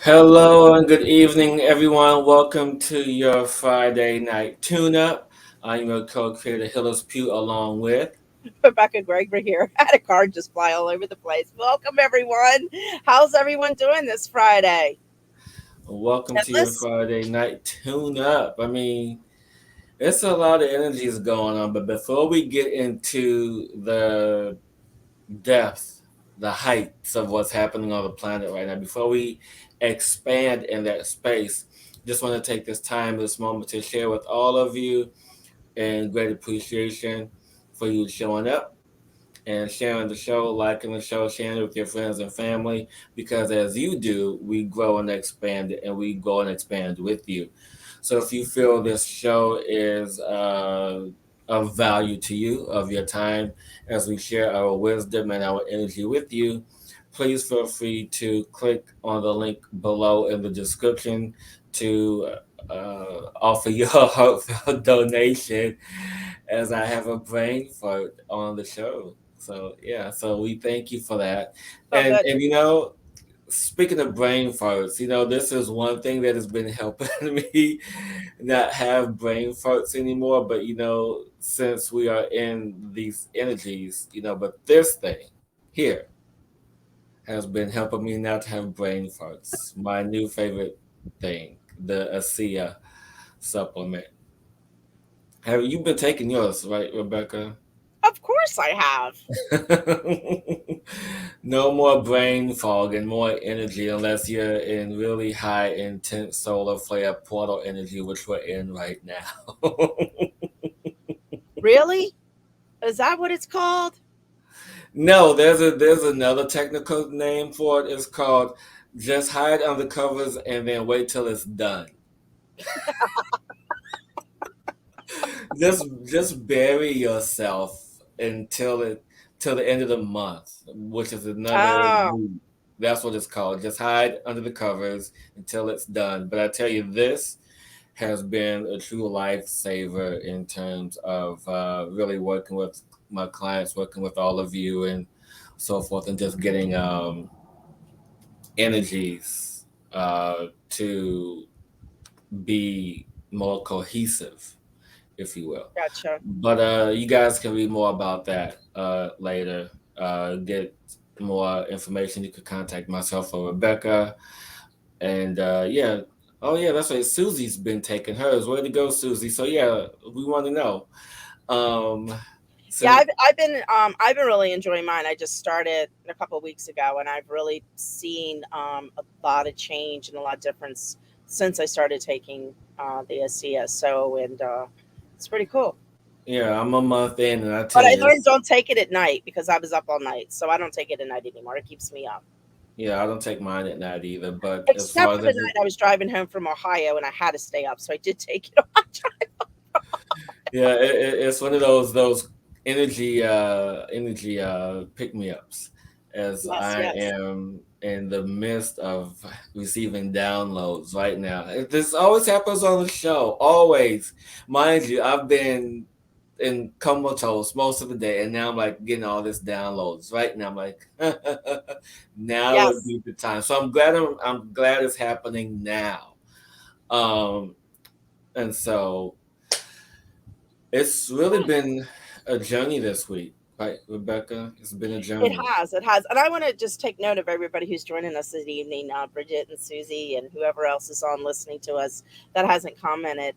Hello and good evening, everyone. Welcome to your Friday night tune-up. I'm your co-creator, Hillis Pugh, along with. Rebecca Gregory here. I had a card just fly all over the place. Welcome, everyone. How's everyone doing this Friday? Welcome to your Hillis? Friday night tune-up. It's a lot of energies going on, but before we get into the depth, the heights of what's happening on the planet right now, before we expand in that space, just want to take this time, this moment to share with all of you and great appreciation for you showing up and sharing the show, liking the show, sharing it with your friends and family. Because as you do, we grow and expand, and we go and expand with you. So if you feel this show is of value to you, of your time, as we share our wisdom and our energy with you, please feel free to click on the link below in the description to offer your heartfelt donation as I have a brain fart on the show. So yeah, so we thank you for that. So good. And speaking of brain farts, this is one thing that has been helping me not have brain farts anymore. But since we are in these energies, but this thing here has been helping me not to have brain farts. My new favorite thing, the ASEA supplement. Have you been taking yours, right, Rebecca? Of course I have. No more brain fog and more energy unless you're in really high intense solar flare portal energy, which we're in right now. Really? Is that what it's called? No, there's another technical name for it. It's called just hide under covers and then wait till it's done. Just bury yourself until it till the end of the month, which is another Oh, week. That's what it's called. Just hide under the covers until it's done. But I tell you, this has been a true lifesaver in terms of really working with my clients, working with all of you, and so forth, and just getting energies to be more cohesive, if you will. gotcha. But you guys can read more about that later. Get more information. You could contact myself or Rebecca. And yeah, oh yeah, that's right. Susie's been taking hers. Way to go, Susie. So yeah, we want to know. Um, Yeah, so I've been really enjoying mine. I just started a couple of weeks ago, and I've really seen a lot of change and a lot of difference since I started taking the SCS. It's pretty cool. yeah, I'm a month in, and I But tell I you, learned don't take it at night because I was up all night. So I don't take it at night anymore. It keeps me up. yeah, I don't take mine at night either. But as Except far for as the night I was driving home from Ohio and I had to stay up. So I did take it on. yeah, it's one of those energy pick me ups as Yes, I yes. am in the midst of receiving downloads right now. This always happens on the show, always. Mind you, I've been in comatose most of the day, and now I'm like getting all this downloads right now. I'm like, now would Yes. be the time. So I'm glad it's happening now. Um, and so it's really been a journey this week, right, Rebecca? It's been a It journey. has. It has. And I want to just take note of everybody who's joining us this evening, Bridget and Susie and whoever else is on listening to us that hasn't commented.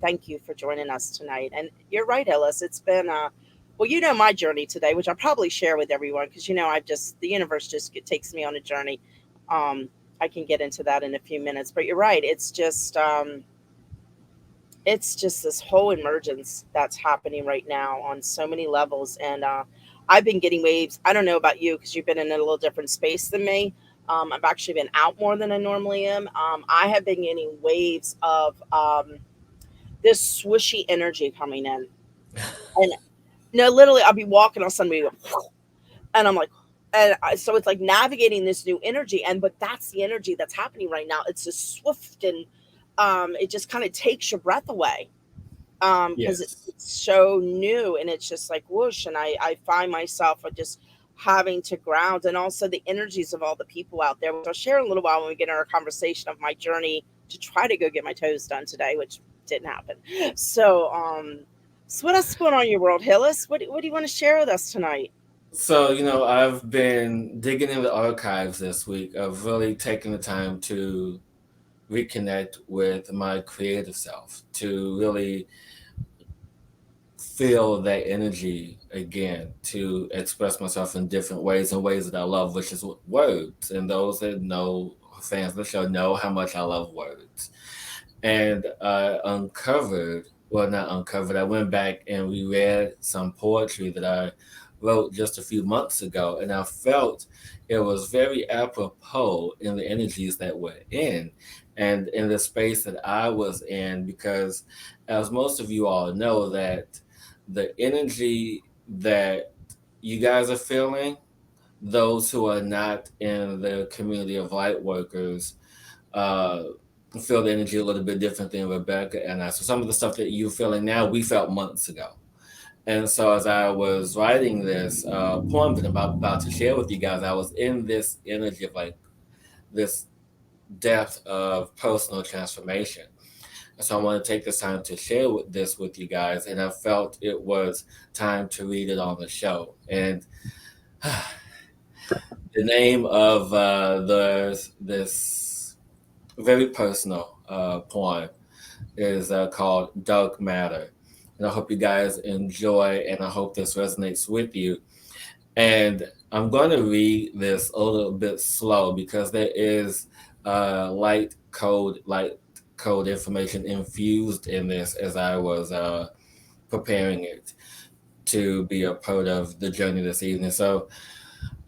Thank you for joining us tonight. And you're right, Ellis. It's been, well, you know, my journey today, which I'll probably share with everyone because, the universe just takes me on a journey. Um, I can get into that in a few minutes. But you're right. It's just this whole emergence that's happening right now on so many levels. And I've been getting waves. I don't know about you because you've been in a little different space than me. I've actually been out more than I normally am. I have been getting waves of this swooshy energy coming in. And no, literally, I'll be walking on somebody, and I'm like, so it's like navigating this new energy. But that's the energy that's happening right now. It's just swift and it just kind of takes your breath away because Yes. it's so new and it's just like whoosh, and I find myself just having to ground, and also the energies of all the people out there, which I'll share in a little while when we get in our conversation of my journey to try to go get my toes done today, which didn't happen. So, so what else is going on in your world, Hillis? What do you want to share with us tonight? So, I've been digging in the archives this week of really taking the time to reconnect with my creative self, to really feel that energy again, to express myself in different ways and ways that I love, which is words. And those that know, fans of the show, know how much I love words. And I uncovered, well, not uncovered, I went back and reread some poetry that I wrote just a few months ago, and I felt it was very apropos in the energies that we're in and in the space that I was in, because as most of you all know, that the energy that you guys are feeling, those who are not in the community of light workers, uh, feel the energy a little bit different than Rebecca and I. So some of the stuff that you're feeling now, we felt months ago. And so as I was writing this poem that I'm about to share with you guys, I was in this energy of like this depth of personal transformation. And so I want to take this time to share this with you guys. And I felt it was time to read it on the show. And the name of this very personal poem is called Dark Matter. And I hope you guys enjoy, and I hope this resonates with you. And I'm going to read this a little bit slow because there is light code information infused in this as I was preparing it to be a part of the journey this evening. So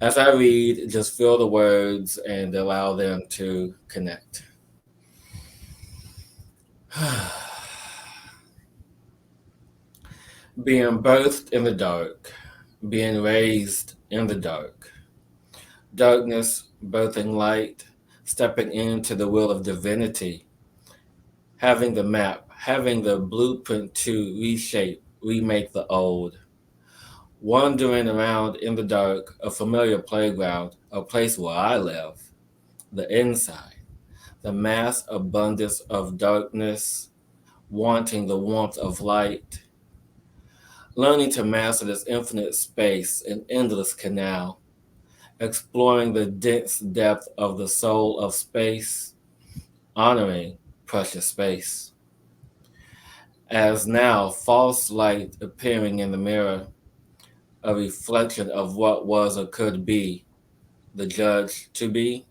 as I read, just feel the words and allow them to connect. Being birthed in the dark, being raised in the dark, darkness birthing light, stepping into the will of divinity, having the map, having the blueprint to reshape, remake the old, wandering around in the dark, a familiar playground, a place where I live, the inside, the mass abundance of darkness, wanting the warmth of light, learning to master this infinite space and endless canal, exploring the dense depth of the soul of space, honoring precious space. As now, false light appearing in the mirror, a reflection of what was or could be, the judge to be,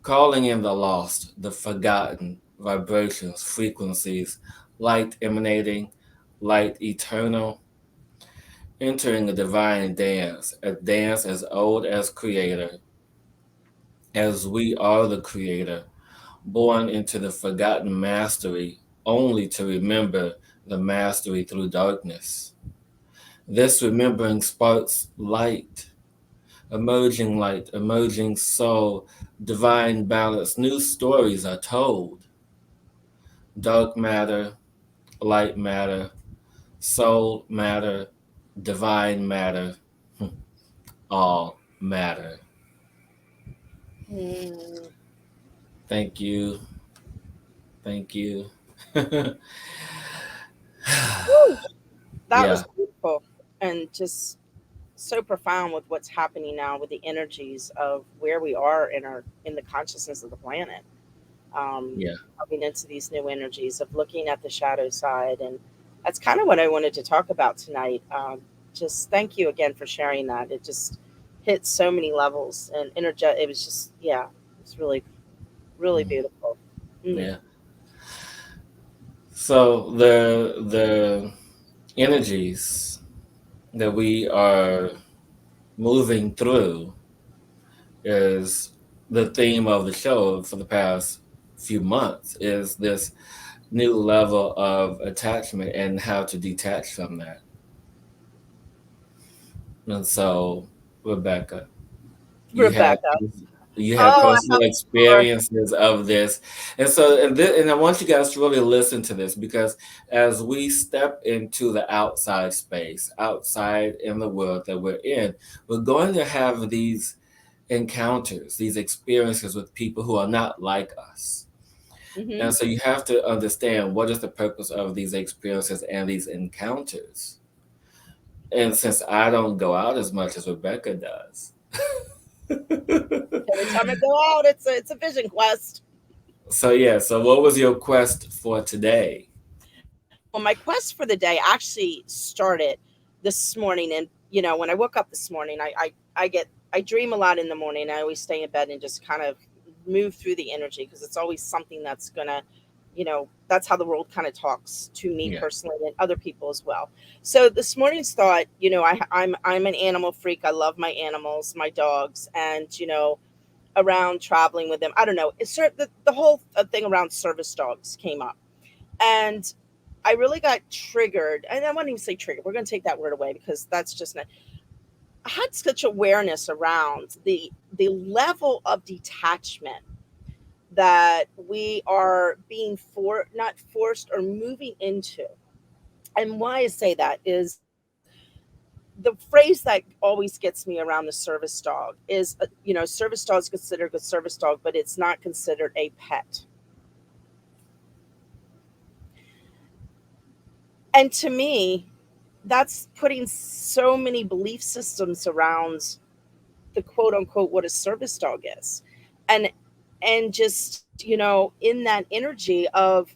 calling in the lost, the forgotten, vibrations, frequencies, light emanating, light eternal, entering a divine dance, a dance as old as creator, as we are the creator, born into the forgotten mastery, only to remember the mastery through darkness. This remembering sparks light, emerging soul, divine balance, new stories are told. Dark matter, light matter, soul matter, divine matter, all matter. Mm. Thank you. Thank you. Woo! That Yeah, was beautiful and just so profound with what's happening now with the energies of where we are in the consciousness of the planet. yeah. Coming into these new energies of looking at the shadow side, and that's kind of what I wanted to talk about tonight. Just thank you again for sharing that. It just hit so many levels and it was just, yeah, it's really, really Mm, beautiful. Mm. yeah. So the energies that we are moving through is the theme of the show for the past few months, is this new level of attachment and how to detach from that. And so, Rebecca, you have Rebecca. You Oh, have I personal have before. experiences of this, and so and I want you guys to really listen to this because as we step into the outside space, outside in the world that we're in, we're going to have these encounters, these experiences with people who are not like us. Hmm. And so you have to understand what is the purpose of these experiences and these encounters. And since I don't go out as much as Rebecca does, Every time I go out, it's a vision quest. so yeah, so what was your quest for today? Well, my quest for the day actually started this morning, and when I woke up this morning, I dream a lot in the morning. I always stay in bed and just kind of move through the energy because it's always something that's gonna, that's how the world kind of talks to me Yeah. personally and other people as well. So this morning's thought, I'm an animal freak. I love my animals, my dogs, and around traveling with them. I don't know. The whole thing around service dogs came up, and I really got triggered. And I wouldn't even say triggered. We're going to take that word away because that's just not. I had such awareness around the level of detachment that we are being not forced or moving into. And why I say that is the phrase that always gets me around the service dog is, service dog is considered a service dog, but it's not considered a pet. And to me, that's putting so many belief systems around the quote unquote what a service dog is. And just, in that energy of,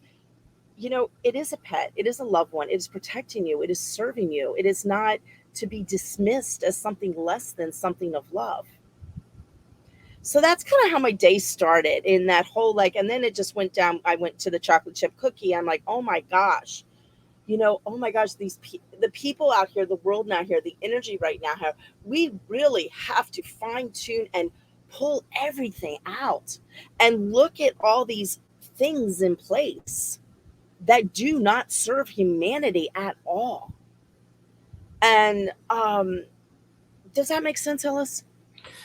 it is a pet, it is a loved one, it is protecting you, it is serving you, it is not to be dismissed as something less than something of love. So that's kind of how my day started in that whole, like, and then it just went down. I went to the chocolate chip cookie. I'm like, oh my gosh, oh my gosh, the people out here, the world out here, the energy right now, how we really have to fine tune and pull everything out and look at all these things in place that do not serve humanity at all. And does that make sense, Hillis,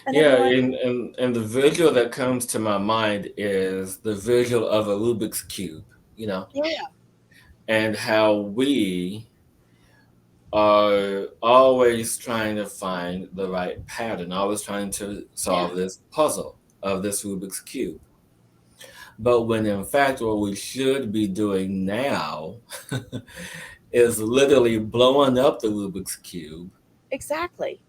and Yeah, everyone? and the visual that comes to my mind is the visual of a Rubik's Cube, you know, Yeah, and how we are always trying to find the right pattern, always trying to yeah, solve this puzzle of this Rubik's Cube. But when in fact, what we should be doing now is literally blowing up the Rubik's Cube exactly.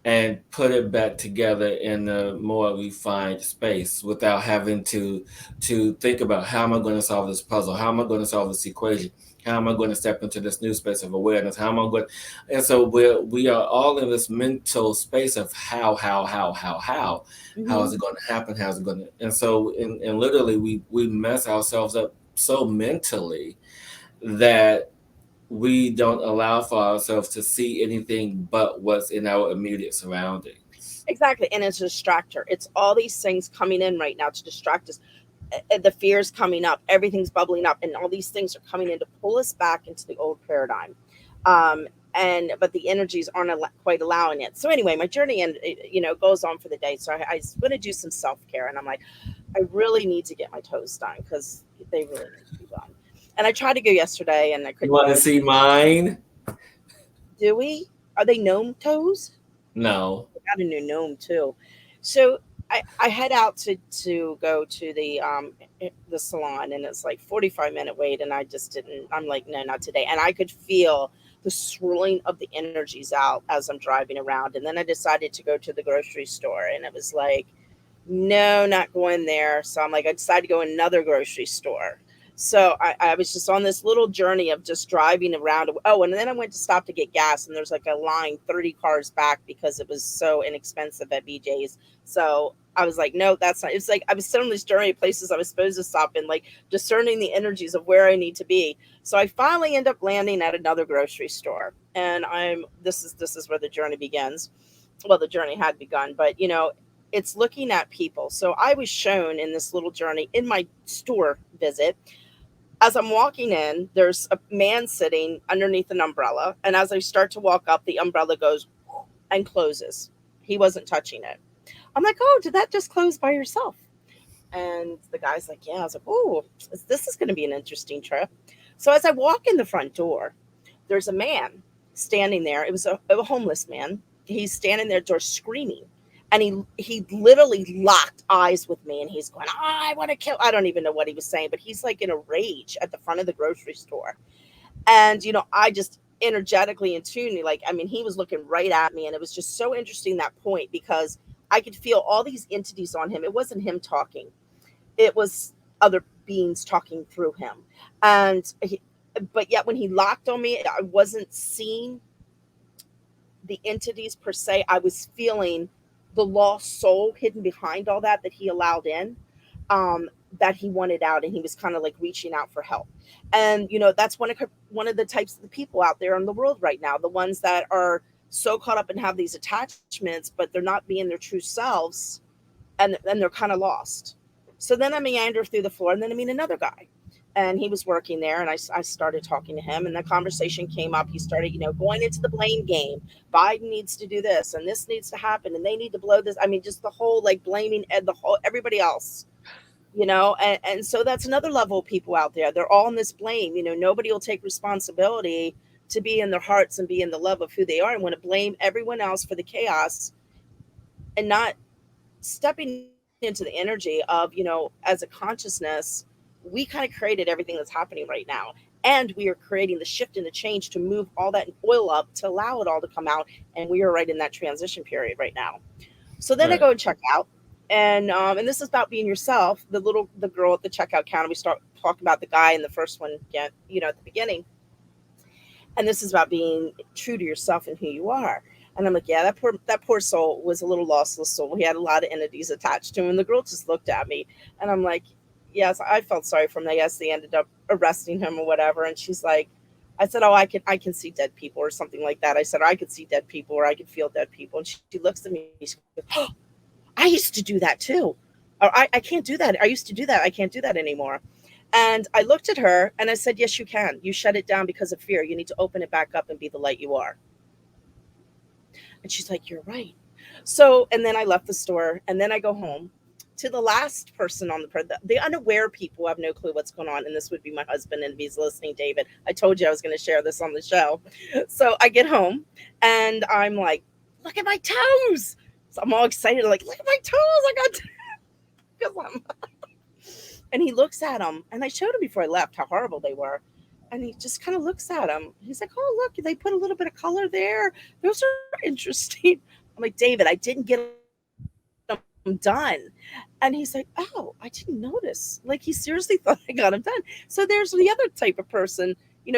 and put it back together in a more refined space without having to think about how am I going to solve this puzzle, how am I going to solve this equation, how am I going to step into this new space of awareness, how am I going, and so we are all in this mental space of how is Hmm. it going to happen, how's it going to, and so and literally we mess ourselves up so mentally that we don't allow for ourselves to see anything but what's in our immediate surroundings. Exactly, and it's a distractor. It's all these things coming in right now to distract us. The fears coming up, everything's bubbling up, and all these things are coming in to pull us back into the old paradigm. Um, and but the energies aren't quite allowing it. So anyway, my journey and goes on for the day. So I was going to do some self care, and I'm like, I really need to get my toes done because they really need to be done. And I tried to go yesterday, and I You couldn't want to get. see mine? Do we? Are they gnome toes? No. I got a new gnome too. So I head out to go to the salon, and it's like 45-minute wait, and I just didn't. I'm like, no, not today. And I could feel the swirling of the energies out as I'm driving around. And then I decided to go to the grocery store, and it was like, no, not going there. So I'm like, I decided to go another grocery store. So I was just on this little journey of just driving around. Oh, and then I went to stop to get gas, and there's like a line 30 cars back because it was so inexpensive at BJ's. So I was like, no, that's not. It's like I was still on this journey of places I was supposed to stop in, like discerning the energies of where I need to be. So I finally end up landing at another grocery store, and this is where the journey begins. Well, the journey had begun, but it's looking at people. So I was shown in this little journey in my store visit. As I'm walking in, there's a man sitting underneath an umbrella. And as I start to walk up, the umbrella goes and closes. He wasn't touching it. I'm like, oh, did that just close by yourself? And the guy's like, yeah. I was like, oh, this is going to be an interesting trip. So as I walk in the front door, there's a man standing there. It was a homeless man. He's standing there, door screaming, and he literally locked eyes with me, and he's going, oh, I want to kill. I don't even know what he was saying, but he's like in a rage at the front of the grocery store. And I just energetically in tune, like, I mean, he was looking right at me, and it was just so interesting, that point, because I could feel all these entities on him. It wasn't him talking, it was other beings talking through him. And but yet when he locked on me, I wasn't seeing the entities per se. I was feeling the lost soul hidden behind all that he allowed in, um, that he wanted out, and he was kind of like reaching out for help. And that's one of the types of the people out there in the world right now, the ones that are so caught up and have these attachments, but they're not being their true selves, and they're kind of lost. So then I meander through the floor, and then I meet another guy, and he was working there, and I started talking to him, and the conversation came up. He started, going into the blame game. Biden needs to do this, and this needs to happen, and they need to blow this. I mean, just the whole like blaming the whole everybody else. And so that's another level of people out there. They're all in this blame. Nobody will take responsibility to be in their hearts and be in the love of who they are, and want to blame everyone else for the chaos, and not stepping into the energy of, as a consciousness, we kind of created everything that's happening right now. And we are creating the shift and the change to move all that oil up to allow it all to come out. And we are right in that transition period right now. So then I Right. go and check out. And this is about being yourself. The girl at the checkout counter, we start talking about the guy in the first one again, at the beginning. And this is about being true to yourself and who you are. And I'm like, yeah, that poor soul was a little lostless soul. He had a lot of entities attached to him. And the girl just looked at me, and I'm like, yes, I felt sorry for him. I guess they ended up arresting him or whatever. And she's like, I said, oh, I can see dead people or something like that. I said, or I could see dead people, or I could feel dead people. And she looks at me. She goes, oh, I used to do that too. Or I can't do that. I used to do that. I can't do that anymore. And I looked at her and I said, yes, you can. You shut it down because of fear. You need to open it back up and be the light you are. And she's like, you're right. So, and then I left the store, and then I go home to the last person on the unaware people who have no clue what's going on. And this would be my husband. And if he's listening, David, I told you I was going to share this on the show. So I get home, and I'm like, look at my toes. So I'm all excited, like, look at my toes. I got because I'm and he looks at them, and I showed him before I left how horrible they were. And he just kind of looks at them. He's like, oh, look, they put a little bit of color there. Those are interesting. I'm like, David, I didn't get them done. And he's like, oh, I didn't notice. Like, he seriously thought I got them done. So there's the other type of person,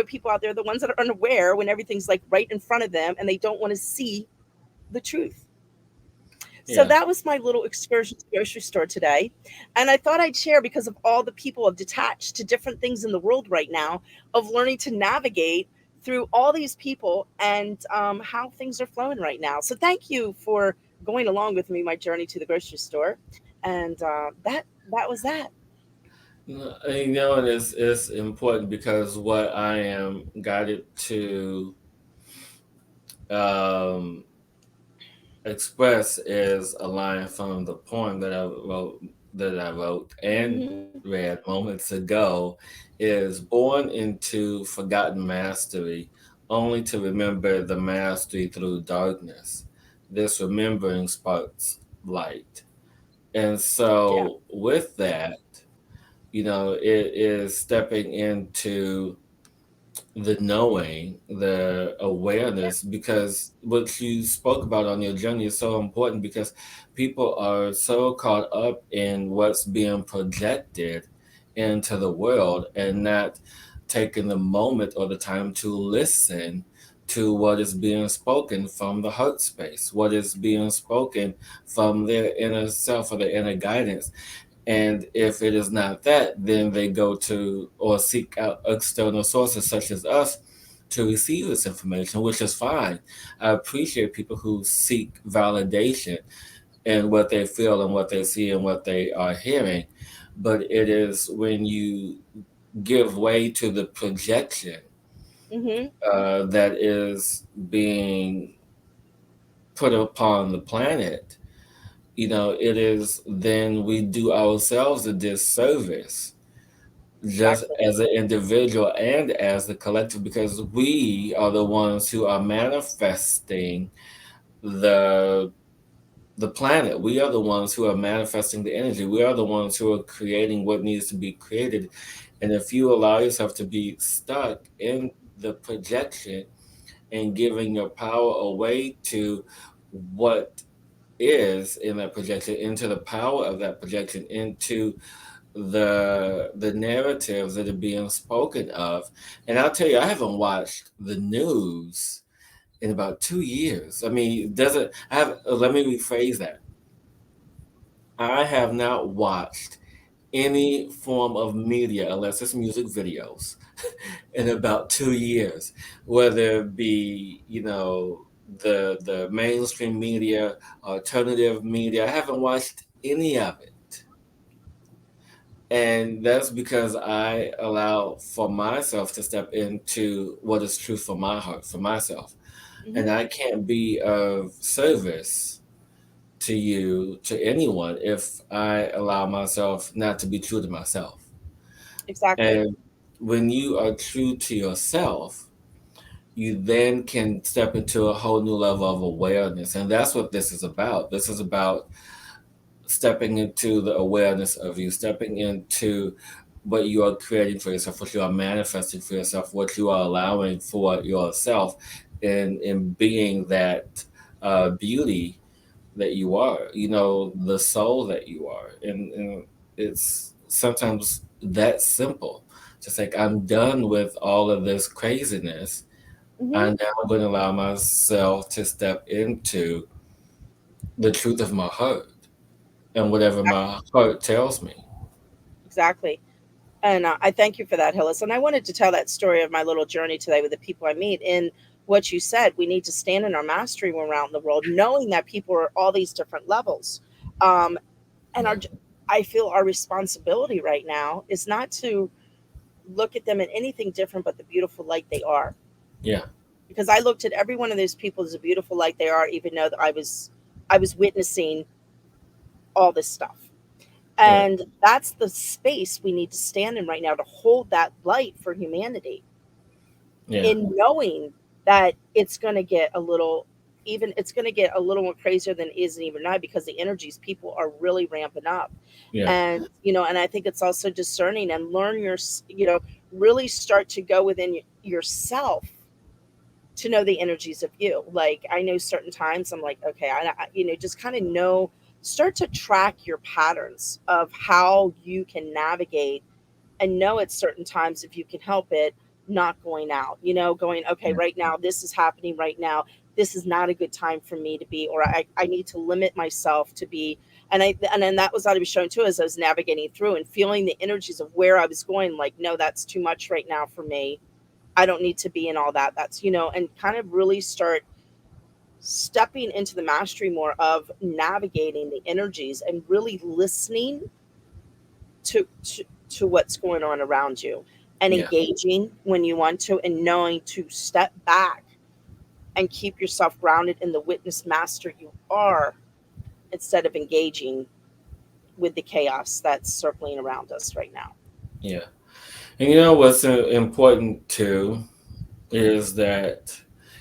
people out there, the ones that are unaware when everything's like right in front of them, and they don't want to see the truth. So that was my Yeah. little excursion to the grocery store today. And I thought I'd share because of all the people have detached to different things in the world right now, of learning to navigate through all these people, and how things are flowing right now. So thank you for going along with me, my journey to the grocery store. And that was that. And it's important because what I am guided to um, express is a line from the poem that I wrote and Hmm. read moments ago, is born into forgotten mastery, only to remember the mastery through darkness. This remembering sparks light. And Yeah. so with that, it is stepping into the knowing, the Yeah. awareness, because what you spoke about on your journey is so important because people are so caught up in what's being projected into the world and not taking the moment or the time to listen to what is being spoken from the heart space, what is being spoken from their inner self or their inner guidance. And if it is not that, then they go to or seek out external sources such as us to receive this information, which is fine. I appreciate people who seek validation in what they feel and what they see and what they are hearing. But it is when you give way to the projection Hmm. that is being put upon the planet it is then we do ourselves a disservice just Exactly. as an individual and as the collective, because we are the ones who are manifesting the the planet. We are the ones who are manifesting the energy. We are the ones who are creating what needs to be created. And if you allow yourself to be stuck in the projection and giving your power away to what is in that projection, into the power of that projection, into the narratives that are being spoken of. And I'll tell you, I haven't watched the news in about 2 years. I mean, doesn't I have? Let me rephrase that. I have not watched any form of media unless it's music videos in about 2 years, whether it be the mainstream media, alternative media. I haven't watched any of it. And that's because I allow for myself to step into what is true for my heart, for myself. Hmm. And I can't be of service to you, to anyone, if I allow myself not to be true to myself. Exactly. And when you are true to yourself, you then can step into a whole new level of awareness. And that's what this is about. This is about stepping into the awareness of you, stepping into what you are creating for yourself, what you are manifesting for yourself, what you are allowing for yourself, and in being that beauty that you are, the soul that you are. And it's sometimes that simple. Just like, I'm done with all of this craziness. Hmm. I'm now going to allow myself to step into the truth of my heart and whatever my heart tells me. Exactly. And I thank you for that, Hillis. And I wanted to tell that story of my little journey today with the people I meet. In what you said, we need to stand in our mastery when we're out in the world, knowing that people are all these different levels. Um, and Yeah, I feel our responsibility right now is not to look at them in anything different but the beautiful light they are. yeah, Because I looked at every one of those people as a beautiful light they are, even though that I was witnessing all this stuff. right, And that's the space we need to stand in right now to hold that light for humanity, yeah, in knowing that it's going to get a little, even it's going to get a little more crazier than it is even now, because the energies people are really ramping up. yeah, And and I think it's also discerning and learn really start to go within yourself to know the energies of you. Like, I know certain times I'm like, okay, just kind of know, start to track your patterns of how you can navigate, and know at certain times, if you can help it, not going out, going, okay, yeah, right now, this is happening right now. This is not a good time for me to be, or I need to limit myself to be. And then that was what I was showing too, as I was navigating through and feeling the energies of where I was going, like, no, that's too much right now for me. I don't need to be in all that. And kind of really start stepping into the mastery more of navigating the energies and really listening to, to to what's going on around you, and yeah, engaging when you want to, and knowing to step back and keep yourself grounded in the witness master you are, instead of engaging with the chaos that's circling around us right now. yeah. And what's important too is that,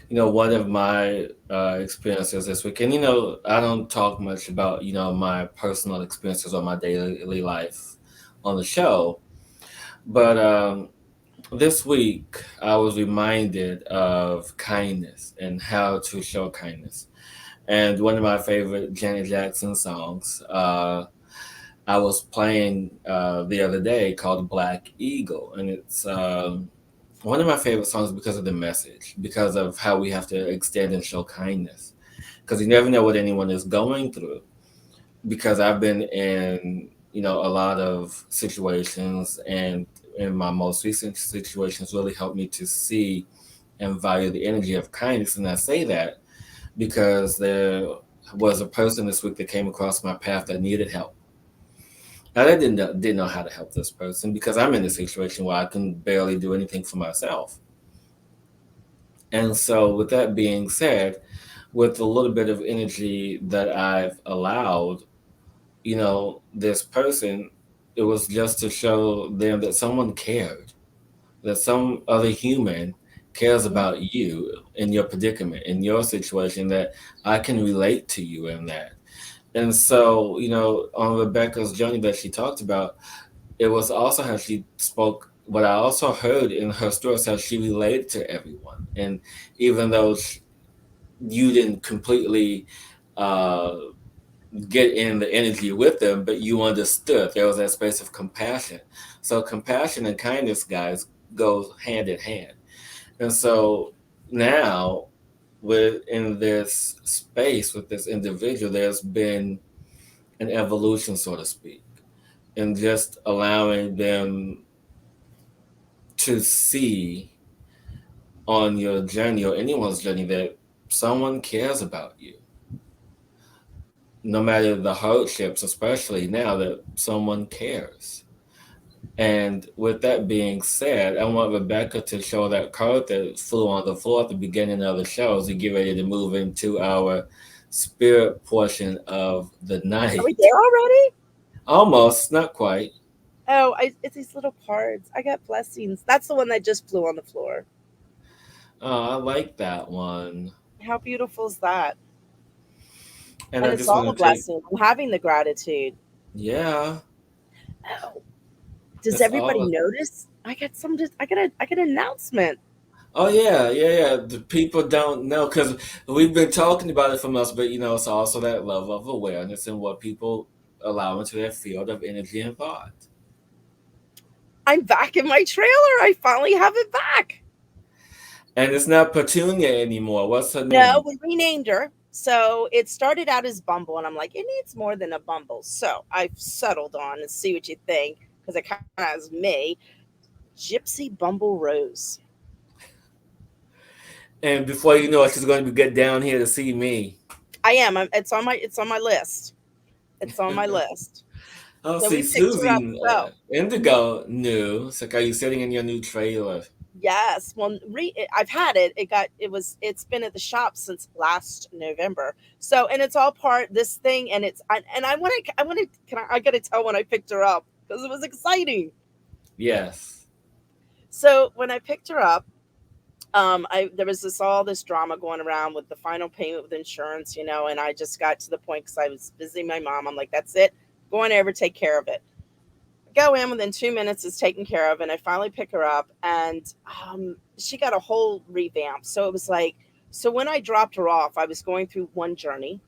one of my experiences this week, and I don't talk much about, my personal experiences or my daily life on the show, but this week I was reminded of kindness and how to show kindness. And one of my favorite Janet Jackson songs, I was playing the other day, called Black Eagle. And it's one of my favorite songs because of the message, because of how we have to extend and show kindness. Because you never know what anyone is going through. Because I've been in, a lot of situations, and in my most recent situations really helped me to see and value the energy of kindness. And I say that because there was a person this week that came across my path that needed help. And I didn't know how to help this person because I'm in a situation where I can barely do anything for myself. And so, with that being said, with a little bit of energy that I've allowed, this person, it was just to show them that someone cared, that some other human cares Mhm. about you in your predicament, in your situation, that I can relate to you in that. And so, on Rebecca's journey that she talked about, it was also how she spoke. What I also heard in her story is how she related to everyone. And even though you didn't completely uh, get in the energy with them, but you understood there was that space of compassion. So compassion and kindness, guys, goes hand in hand. And so now, within this space with this individual, there's been an evolution, so to speak, and just allowing them to see on your journey or anyone's journey that someone cares about you, no matter the hardships, especially now that someone cares. And with that being said, I want Rebecca to show that card that flew on the floor at the beginning of the show as we get ready to move into our spirit portion of the Are we night. there already? Almost, not quite. Oh, it's these little cards. I got blessings. That's the one that just flew on the floor. Oh, I like that one. How beautiful is that? And And I it's just all a want to take, blessing. I'm having the gratitude. yeah, Oh, does it's everybody all. notice? I got an announcement. Oh yeah, yeah, yeah. The people don't know because we've been talking about it from us, but it's also that level of awareness and what people allow into their field of energy and thought. I'm back in my trailer. I finally have it back. And it's not Petunia anymore. What's her No, name? we renamed her. So it started out as Bumble, and I'm like, it needs more than a Bumble. So I've settled on and see what you think because it kind of has me, Gypsy Bumble Rose. And before you know it, she's going to get down here to see me. I am. It's on my list. It's on my list. Oh, So see, we picked her up. Susie So Indigo knew. It's like, are you sitting in your new trailer? yes, well, I've had it. It's been at the shop since last November. So and it's all part this thing, and and I want to I got to tell when I picked her up because it was exciting. Yes. So when I picked her up, I there was all this drama going around with the final payment with insurance, and I just got to the point because I was visiting my mom. I'm like, that's it, going over, take care of it. Go in within 2 minutes, is taken care of, and I finally pick her up, and she got a whole revamp. So it was like, so when I dropped her off, I was going through one journey,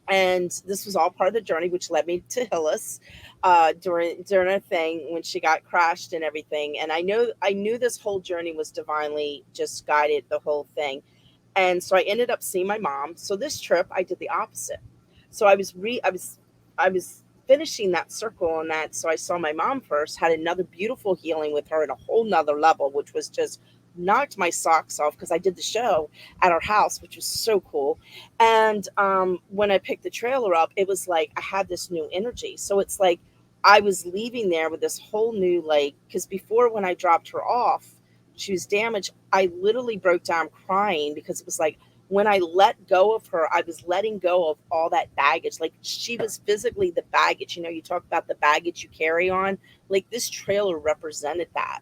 and this was all part of the journey, which led me to Hillis during a thing when she got crashed and everything. And I knew this whole journey was divinely just guided, the whole thing. And so I ended up seeing my mom. So this trip, I did the opposite. So I was finishing that circle on that. So I saw my mom first, had another beautiful healing with her at a whole nother level, which was just knocked my socks off because I did the show at our house, which was so cool. And when I picked the trailer up, it was like I had this new energy. So it's like I was leaving there with this whole new, like, because before when I dropped her off, she was damaged. I literally broke down crying because it was like when I let go of her, I was letting go of all that baggage. Like she was physically the baggage. You talk about the baggage you carry on. Like this trailer represented that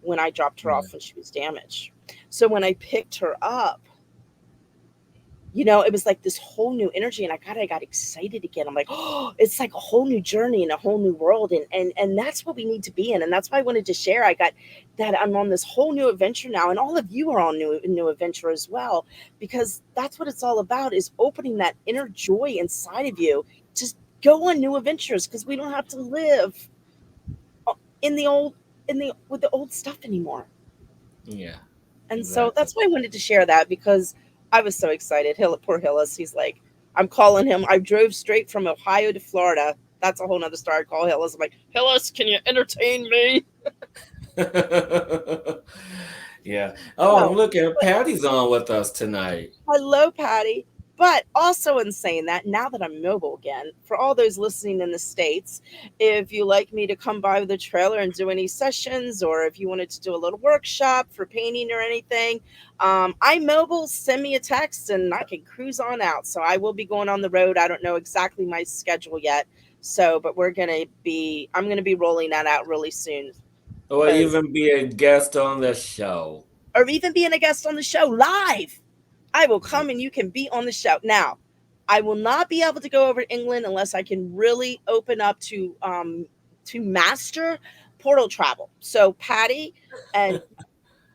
when I dropped her Yeah. off when she was damaged. So when I picked her up, it was like this whole new energy, and I got excited again. I'm like, oh, it's like a whole new journey and a whole new world, and that's what we need to be in, and that's why I wanted to share. I got that I'm on this whole new adventure now, and all of you are on new adventure as well, because that's what it's all about: is opening that inner joy inside of you. Just go on new adventures because we don't have to live in the old in the with the old stuff anymore. Yeah. And so Exactly. that's why I wanted to share that because I was so excited. Poor Hillis, he's like, I'm calling him. I drove straight from Ohio to Florida. That's a whole nother story. I call Hillis. I'm like, Hillis, can you entertain me? Yeah. Oh, I'm Oh, looking. but Patty's on with us tonight. hello, Patty. But also in saying that, now that I'm mobile again, for all those listening in the States, if you like me to come by the trailer and do any sessions, or if you wanted to do a little workshop for painting or anything, I'm mobile. Send me a text and I can cruise on out. So I will be going on the road. I don't know exactly my schedule yet. So, but I'm going to be rolling that out really soon Or because, even be a guest on the show. or even being a guest on the show live. I will come and you can be on the show. Now, I will not be able to go over to England unless I can really open up to master portal travel. So Patty and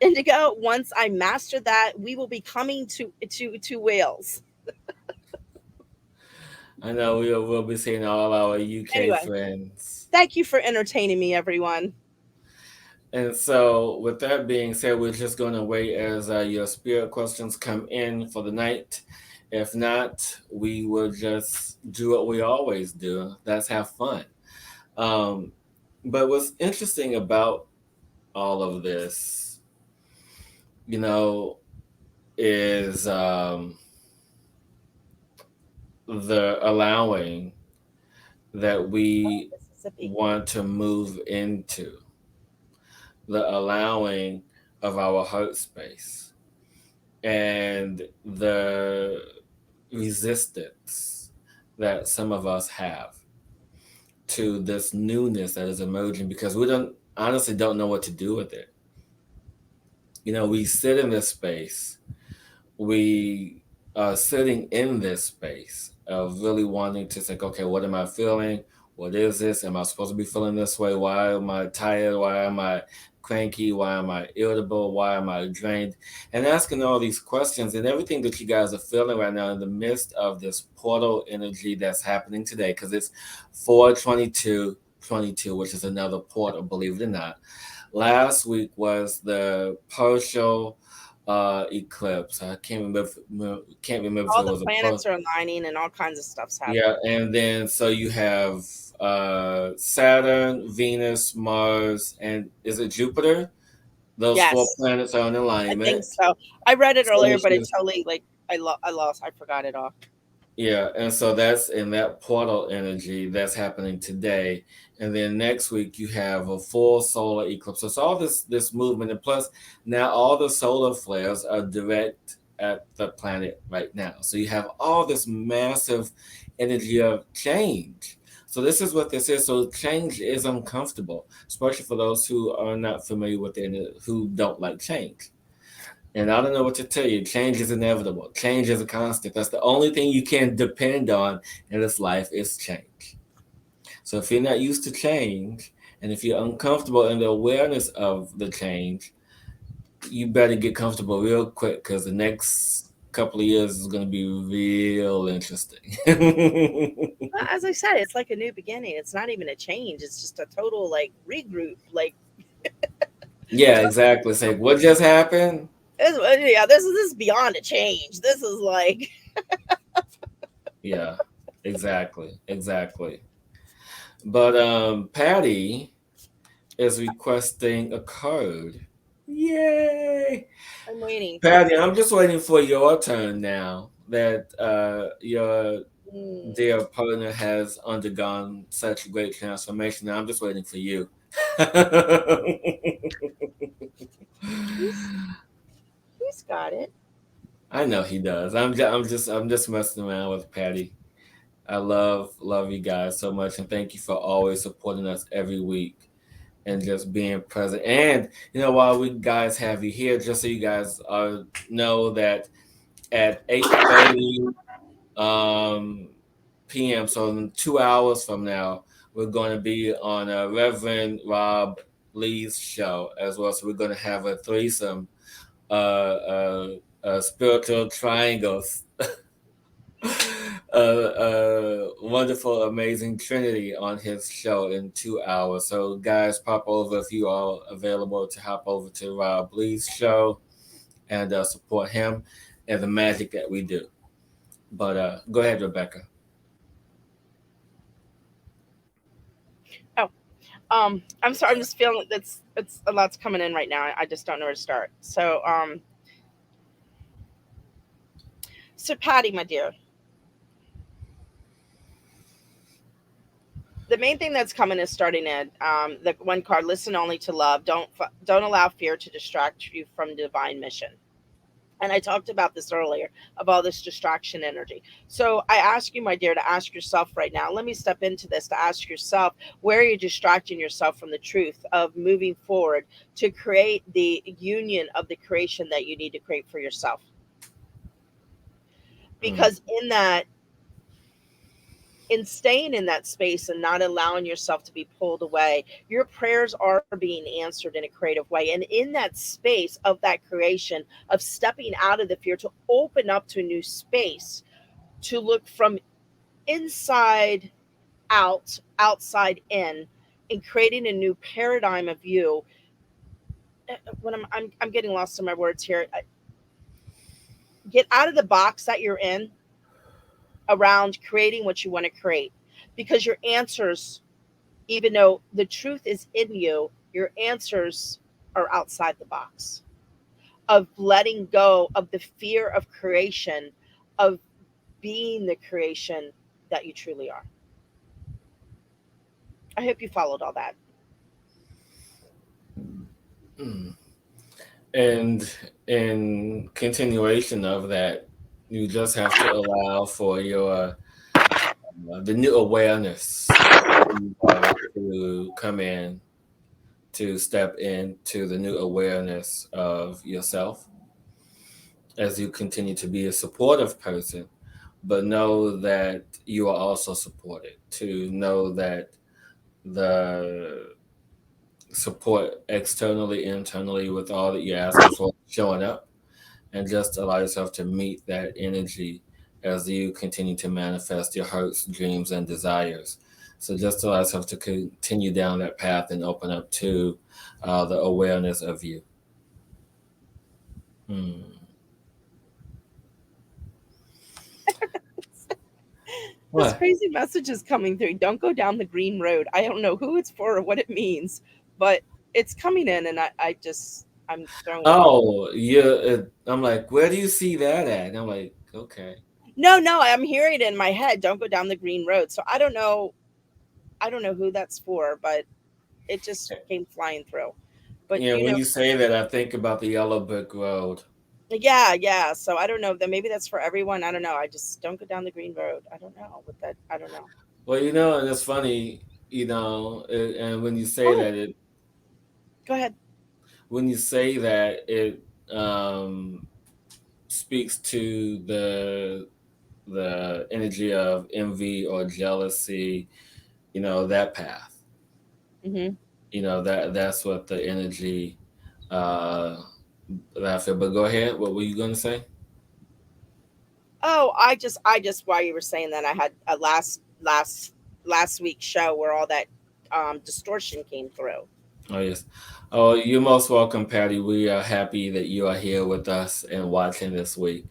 Indigo, once I master that, we will be coming to Wales. I know we'll be seeing all our UK Anyway, friends. thank you for entertaining me, everyone. And so, with that being said, we're just going to wait as your spirit questions come in for the night. If not, we will just do what we always do. That's have fun. Um, but what's interesting about all of this, you know, is the allowing that we Mississippi. want to move into, the allowing of our heart space, and the resistance that some of us have to this newness that is emerging because we don't honestly don't know what to do with it. We sit in this space, we are sitting in this space of really wanting to think, okay, what am I feeling? What is this? Am I supposed to be feeling this way? Why am I tired? Why am I cranky? Why am I irritable? Why am I drained? And asking all these questions and everything that you guys are feeling right now in the midst of this portal energy that's happening today, because it's 4/22/22, which is another portal, believe it or not. Last week was the partial eclipse. I can't remember if All it the was a planets are aligning and all kinds of stuff's yeah, happening. and then so you have Saturn, Venus, Mars, and is it Jupiter? Those four Yes, planets are in I think alignment. so. I read it So earlier, which but it is totally like I lost. I forgot it all. Yeah, and so that's in that portal energy that's happening today. And then next week you have a full solar eclipse. So it's all this movement, and plus now all the solar flares are direct at the planet right now. So you have all this massive energy of change. So this is what this is. So change is uncomfortable, especially for those who are not familiar with it and who don't like change. And I don't know what to tell you. Change is inevitable. Change is a constant. That's the only thing you can depend on in this life is change. So if you're not used to change, and if you're uncomfortable in the awareness of the change, you better get comfortable real quick because the next couple of years is going to be real interesting. Well, as I said, it's like a new beginning. It's not even a change. It's just a total like regroup. Like, Yeah, exactly. It's like, what just happened? yeah, this is beyond a change. This is like Yeah, exactly. Exactly. But Patty is requesting a code. Yay! I'm waiting. Patty, I'm just waiting for your turn now that your Mm, dear partner has undergone such great transformation. I'm just waiting for you. he's he's got it. I know he does. I'm just messing around with Patty. I love you guys so much, and thank you for always supporting us every week and just being present. And while we guys have you here, just so you guys know that at 8:30 um, p.m., so in 2 hours from now, we're going to be on Reverend Rob Lee's show as well. So we're going to have a threesome, spiritual triangles, a wonderful, amazing Trinity on his show in 2 hours. So, guys, pop over if you are available to hop over to Rob Lee's show and support him and the magic that we do. But go ahead, Rebecca. Oh, I'm sorry. I'm just feeling it's a lot's coming in right now. I just don't know where to start. So So, Patty, my dear, the main thing that's coming is starting in the one card. Listen only to love. Don't allow fear to distract you from divine mission. And I talked about this earlier, of all this distraction energy. So I ask you, my dear, to ask yourself right now. Let me step into this to ask yourself, where are you distracting yourself from the truth of moving forward to create the union of the creation that you need to create for yourself? Mm, Because in that, in staying in that space and not allowing yourself to be pulled away, your prayers are being answered in a creative way. And in that space of that creation, of stepping out of the fear to open up to a new space, to look from inside out, outside in, and creating a new paradigm of you. When I'm getting lost in my words here. Get out of the box that you're in around creating what you want to create, because your answers, even though the truth is in you, your answers are outside the box. Of letting go of the fear of creation, of being the creation that you truly are. I hope you followed all that. mm. And in continuation of that, you just have to allow for your the new awareness of who you are to come in, to step into the new awareness of yourself as you continue to be a supportive person, but know that you are also supported, to know that the support externally, internally, with all that you're asking for showing up, and just allow yourself to meet that energy as you continue to manifest your hopes, dreams, and desires. So just allow yourself to continue down that path and open up to the awareness of you. Hmm. This What? crazy message is coming through. Don't go down the green road. I don't know who it's for or what it means, but it's coming in, and I'm throwing it off. Oh, yeah. I'm like, where do you see that at? And I'm like, okay. No, no, I'm hearing it in my head. Don't go down the green road. So I don't know. I don't know who that's for, but it just came flying through. But Yeah, when you say that, I think about the yellow brick road. yeah, yeah. So I don't know. Then maybe that's for everyone. I don't know. I just don't go down the green road. I don't know what that. I don't know. Well, and it's funny, and when you say Oh, that, go ahead. it speaks to the energy of envy or jealousy, that path. Hmm. That's what the energy uh that I feel. But go ahead. What were you gonna say? Oh, I just while you were saying that, I had a last week's show where all that distortion came through. Oh yes. Oh, you're most welcome, Patty. We are happy that you are here with us and watching this week.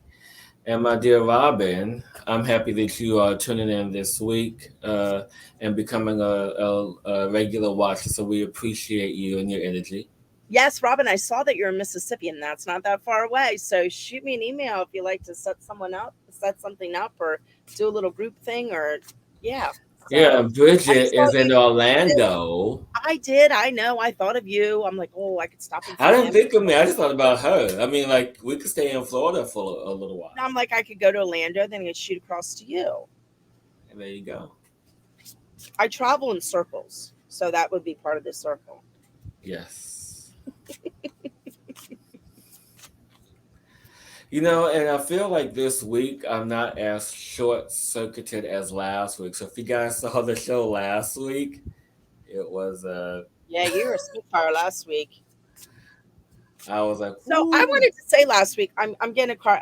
And my dear Robin, I'm happy that you are tuning in this week and becoming a regular watcher. So we appreciate you and your energy. Yes, Robin, I saw that you're in Mississippi, and that's not that far away. So shoot me an email if you like to set something up, or do a little group thing, or yeah. So Yeah, I just Bridget thought is in Orlando. I did. I know. I thought of you. I'm like, oh, I could stop and I see didn't him. think of me. I just thought about her. I mean, like we could stay in Florida for a little And while. I'm like, I could go to Orlando, then I could shoot across to you. And there you go. I travel in circles, so that would be part of the circle. Yes. And I feel like this week I'm not as short circuited as last week. So if you guys saw the show last week, it was Yeah, you were a Spitfire last week. I was like, So I woo. wanted to say last week, I'm getting a car.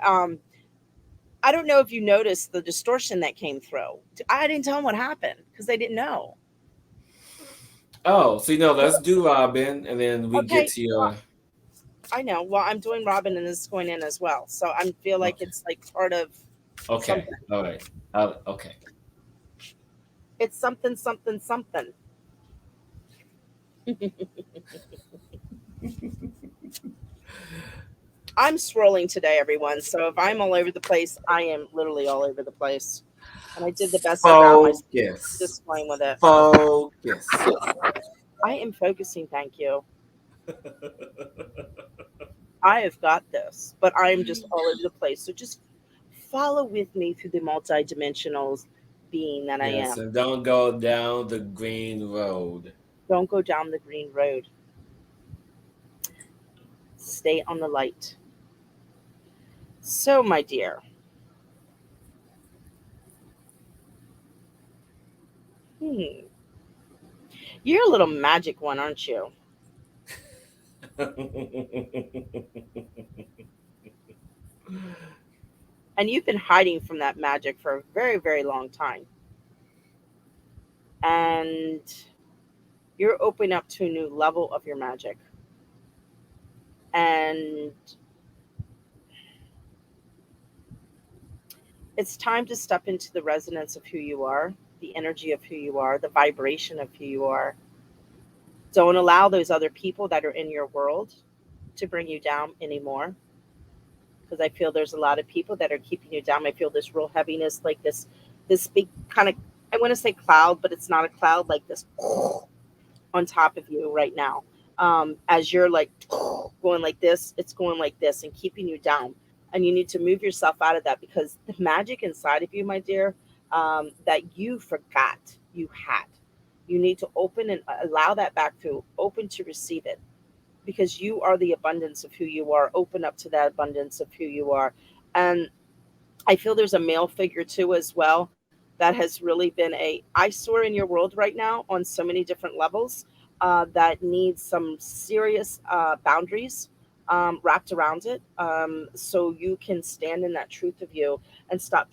I don't know if you noticed the distortion that came through. I didn't tell them what happened because they didn't know. Oh, so let's do Robin, and then we get Okay, to your. I know. Well, I'm doing Robin, and this is going in as well. So I feel like Okay, it's like part of okay, something. all right, okay. It's something, something, something. I'm swirling today, everyone. So if I'm all over the place, I am literally all over the place. And I did the best around myself. Focus. Just going with it. Focus. I am focusing, thank you. I have got this, but I am just all over the place. So just follow with me through the multidimensional being that I Yes, am. and don't go down the green road. Don't go down the green road. Stay on the light. So, my dear, hmm, you're a little magic one, aren't you? And you've been hiding from that magic for a very, very long time. And you're opening up to a new level of your magic. And it's time to step into the resonance of who you are, the energy of who you are, the vibration of who you are. Don't allow those other people that are in your world to bring you down anymore. Because I feel there's a lot of people that are keeping you down. I feel this real heaviness, like this big kind of, I want to say cloud, but it's not a cloud, like this on top of you right now. As you're like going like this, it's going like this and keeping you down. And you need to move yourself out of that because the magic inside of you, my dear, that you forgot you had. You need to open and allow that back through, open to receive it because you are the abundance of who you are. Open up to that abundance of who you are. And I feel there's a male figure too as well that has really been a eyesore in your world right now on so many different levels that needs some serious boundaries wrapped around it so you can stand in that truth of you and stop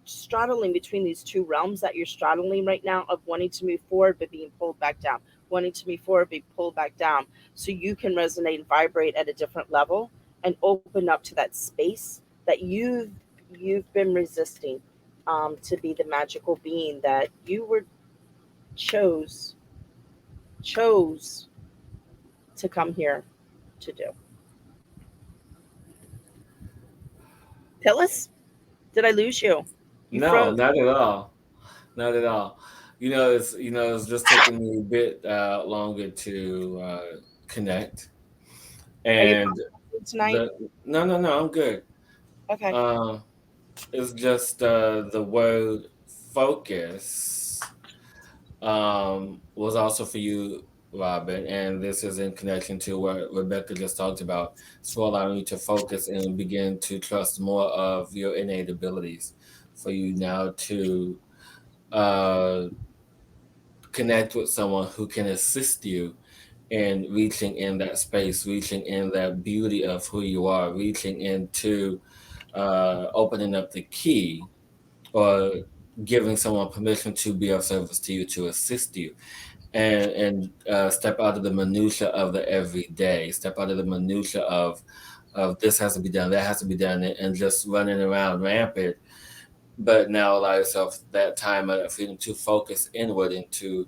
straddling between these two realms that you're straddling right now of wanting to move forward but being pulled back down, wanting to move forward, be pulled back down, so you can resonate and vibrate at a different level and open up to that space that you've been resisting to be the magical being that you were chose chose to come here to do. Phyllis, did I lose you? You No, froze. not at all. Not at all. It's just taking me a bit longer to connect. Are you And positive tonight? the no, I'm good. Okay. Uh, it's just the word focus was also for you, Robin, and this is in connection to what Rebecca just talked about. So allowing you to focus and begin to trust more of your innate abilities for you now to uh, connect with someone who can assist you in reaching in that space, reaching in that beauty of who you are, reaching into opening up the key or giving someone permission to be of service to you, to assist you, and step out of the minutia of the everyday, step out of the minutia of this has to be done, that has to be done, and just running around rampant. But now allow yourself that time of freedom to focus inward and to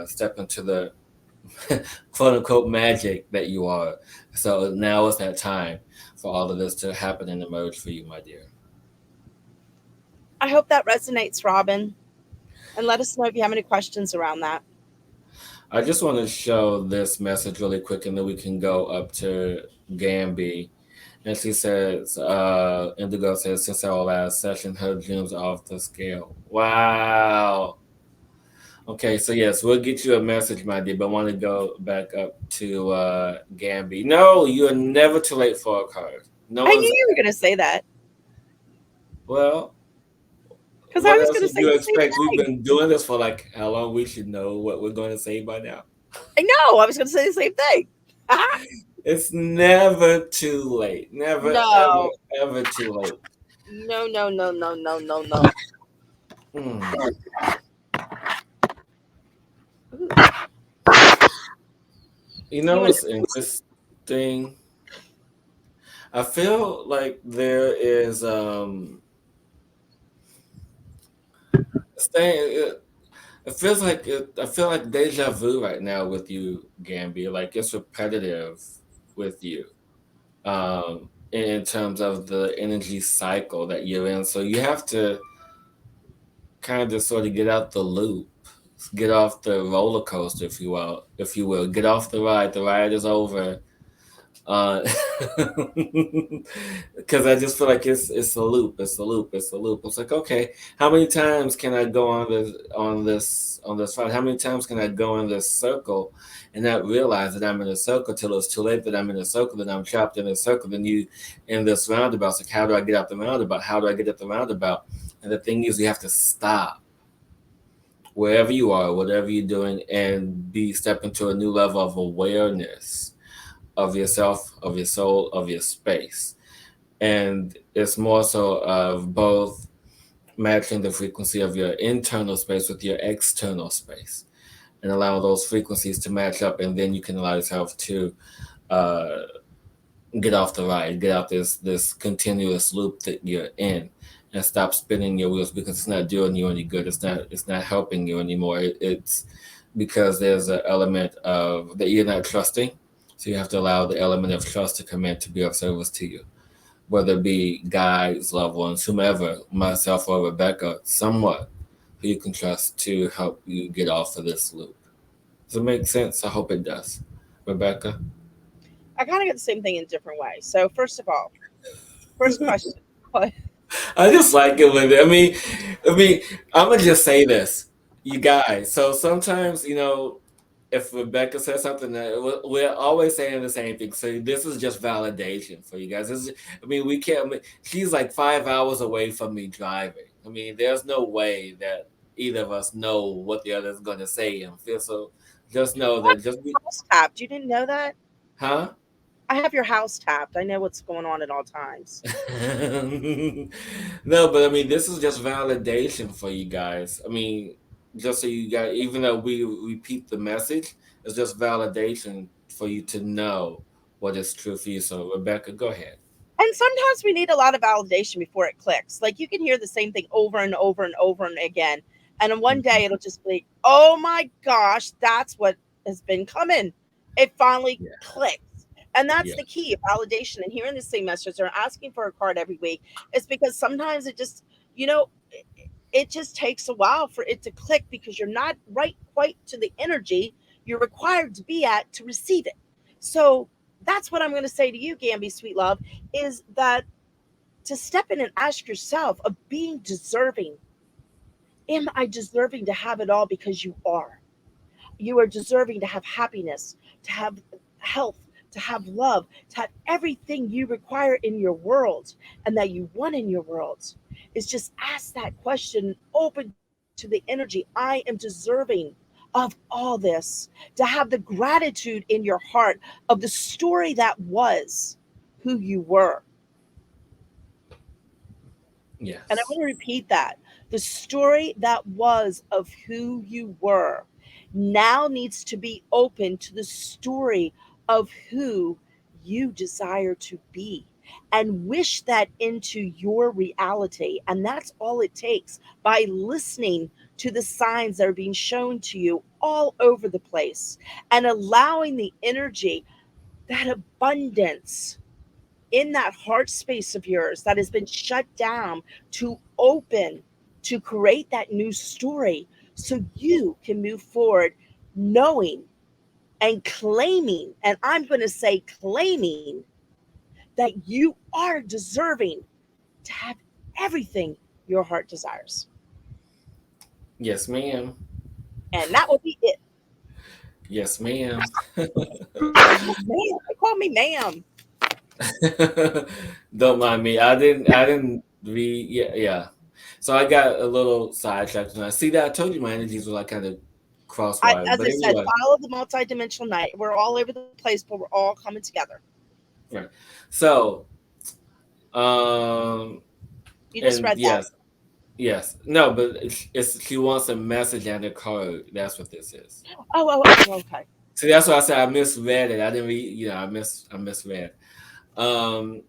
step into the quote unquote magic that you are. So now is that time for all of this to happen and emerge for you, my dear. I hope that resonates, Robin. And let us know if you have any questions around that. I just want to show this message really quick and then we can go up to Gamby. And she says, Indigo says, since our last session, her dreams are off the scale. Wow. Okay, so yes, we'll get you a message, my dear, but I want to go back up to Gamby. No, you are never too late for a card. No I knew one's, you were going to say that well, because I what was else going to would say you the same expect? We've thing. been doing this for like how long? We should know what we're going to say by now. I know. I was going to say the same thing. It's never too late. Never, ever, No, ever too late. no, no, no, no, no, no, no. Mm. Ooh. You You know want what's interesting? I feel like there is staying. It feels like I feel like deja vu right now with you, Gamby. Like it's repetitive with you. in terms of the energy cycle that you're in. So you have to kind of sort of get out the loop, get off the roller coaster, if you will, get off the ride. The ride is over. Uh, because I just feel like it's a loop, it's a loop, it's a loop. It's like, okay, how many times can I go on this ride? How many times can I go in this circle and not realize that I'm in a circle till it's too late, that I'm in a circle, that I'm trapped in a circle? Then you in this roundabout. It's like, how do I get out the roundabout? How do I get at the roundabout? And the thing is, you have to stop wherever you are, whatever you're doing, and be step into a new level of awareness of yourself, of your soul, of your space. And it's more so of both matching the frequency of your internal space with your external space and allow those frequencies to match up. And then you can allow yourself to uh, get off the ride, get out this continuous loop that you're in, and stop spinning your wheels because it's not doing you any good. It's not helping you anymore. It's because there's an element of that you're not trusting. So you have to allow the element of trust to come in to be of service to you, whether it be guides, loved ones, whomever, myself or Rebecca, somewhat who you can trust to help you get off of this loop. Does it make sense? I hope it does. Rebecca? I kind of get the same thing in different ways. So, first of all, first question. What? I just like it when I mean, I'm gonna just say this, you guys. So sometimes, if Rebecca says something, that we're always saying the same thing. So this is just validation for you guys. We can't. She's like 5 hours away from me driving. There's no way that either of us know what the other is gonna say and feel. So just know I have that. Just be, your house tapped. You didn't know that? huh? I have your house tapped. I know what's going on at all times. No, but this is just validation for you guys. Just so you guys, even though we repeat the message, it's just validation for you to know what is true for you. So, Rebecca, go ahead. And sometimes we need a lot of validation before it clicks. Like you can hear the same thing over and over and over and again. And then one day Mhm. it'll just be, oh my gosh, that's what has been coming. It finally Yeah, clicks. And that's yeah, the key validation. And hearing the same message or asking for a card every week is because sometimes it just, you know, it just takes a while for it to click because you're not right quite to the energy you're required to be at to receive it. So that's what I'm going to say to you, Gamby, sweet love, is that to step in and ask yourself of being deserving. Am I deserving to have it all? Because you are. You are deserving to have happiness, to have health, to have love, to have everything you require in your world and that you want in your world. Is just ask that question, open to the energy. I am deserving of all this, to have the gratitude in your heart of the story that was who you were. And I yes, want to repeat that. The story that was of who you were now needs to be open to the story of who you desire to be and wish that into your reality. And that's all it takes by listening to the signs that are being shown to you all over the place and allowing the energy, that abundance in that heart space of yours that has been shut down to open, to create that new story so you can move forward knowing and claiming, and I'm going to say claiming, that you are deserving to have everything your heart desires. yes, ma'am. And that will be it. Yes, ma'am. Yes, ma'am. They call me ma'am. Don't mind me. I didn't read. Yeah, yeah. So I got a little sidetracked, and I see that I told you my energies were like kind of crosswise. As But I said, anyway, follow the multidimensional night. We're all over the place, but we're all coming together. right. So, um, You just and read that. yes, yes, no, but she wants a message and a code. That's what this is. Okay. See, that's why I said I misread it. I didn't read. I misread. Um,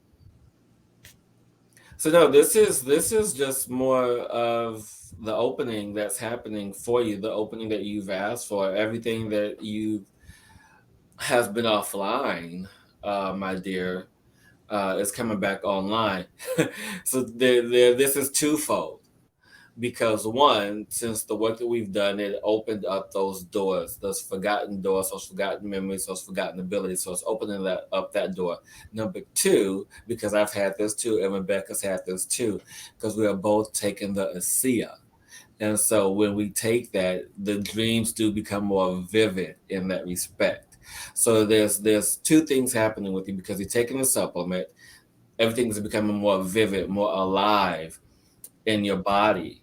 so no, this is just more of the opening that's happening for you. The opening that you've asked for. Everything that you has been offline, my dear. is coming back online. So this is twofold because one, since the work that we've done, it opened up those doors, those forgotten memories, those forgotten abilities. So it's opening that door. Number two, because I've had this too, and Rebecca's had this too, because we are both taking the ASEA. And so when we take that, the dreams do become more vivid in that respect. So there's two things happening with you because you're taking a supplement, everything's becoming more vivid, more alive in your body.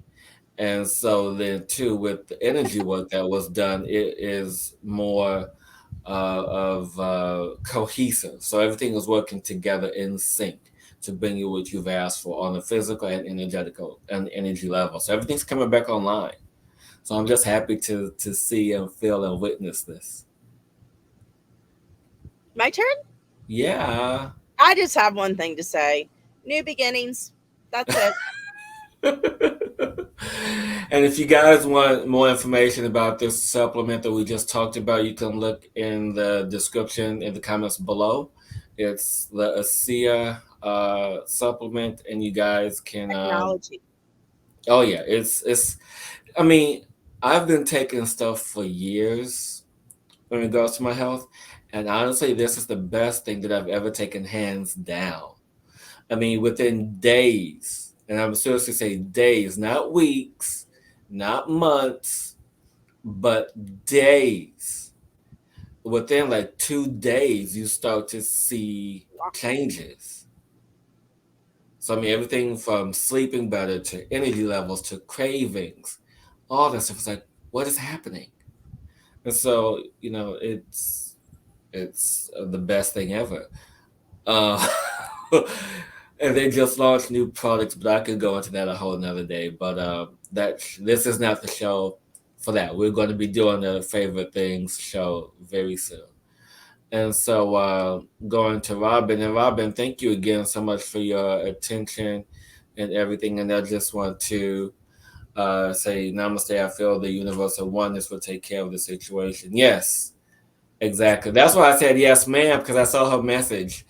And so then too, with the energy work that was done, it is more of cohesive. So everything is working together in sync to bring you what you've asked for on a physical and energetical and energy level. So everything's coming back online. So I'm just happy to see and feel and witness this. My turn? Yeah. I just have one thing to say. New beginnings. That's it. And if you guys want more information about this supplement that we just talked about, you can look in the description in the comments below. It's the ASEA supplement, and you guys can. Technology. Oh yeah, it's. I mean, I've been taking stuff for years in regards to my health, and honestly, this is the best thing that I've ever taken, hands down. I mean, within days, and I'm seriously saying days, not weeks, not months, but days. Within like 2 days, you start to see Wow. changes. So, I mean, everything from sleeping better to energy levels to cravings, all that stuff. It's like, what is happening? And so, it's the best thing ever. Uh, and they just launched new products, but I could go into that a whole another day. But this is not the show for that. We're going to be doing the favorite things show very soon. And so going to Robin, and Robin, thank you again so much for your attention and everything. And I just want to say namaste. I feel the universal oneness will take care of the situation. Yes, exactly. That's why I said yes, ma'am, because I saw her message.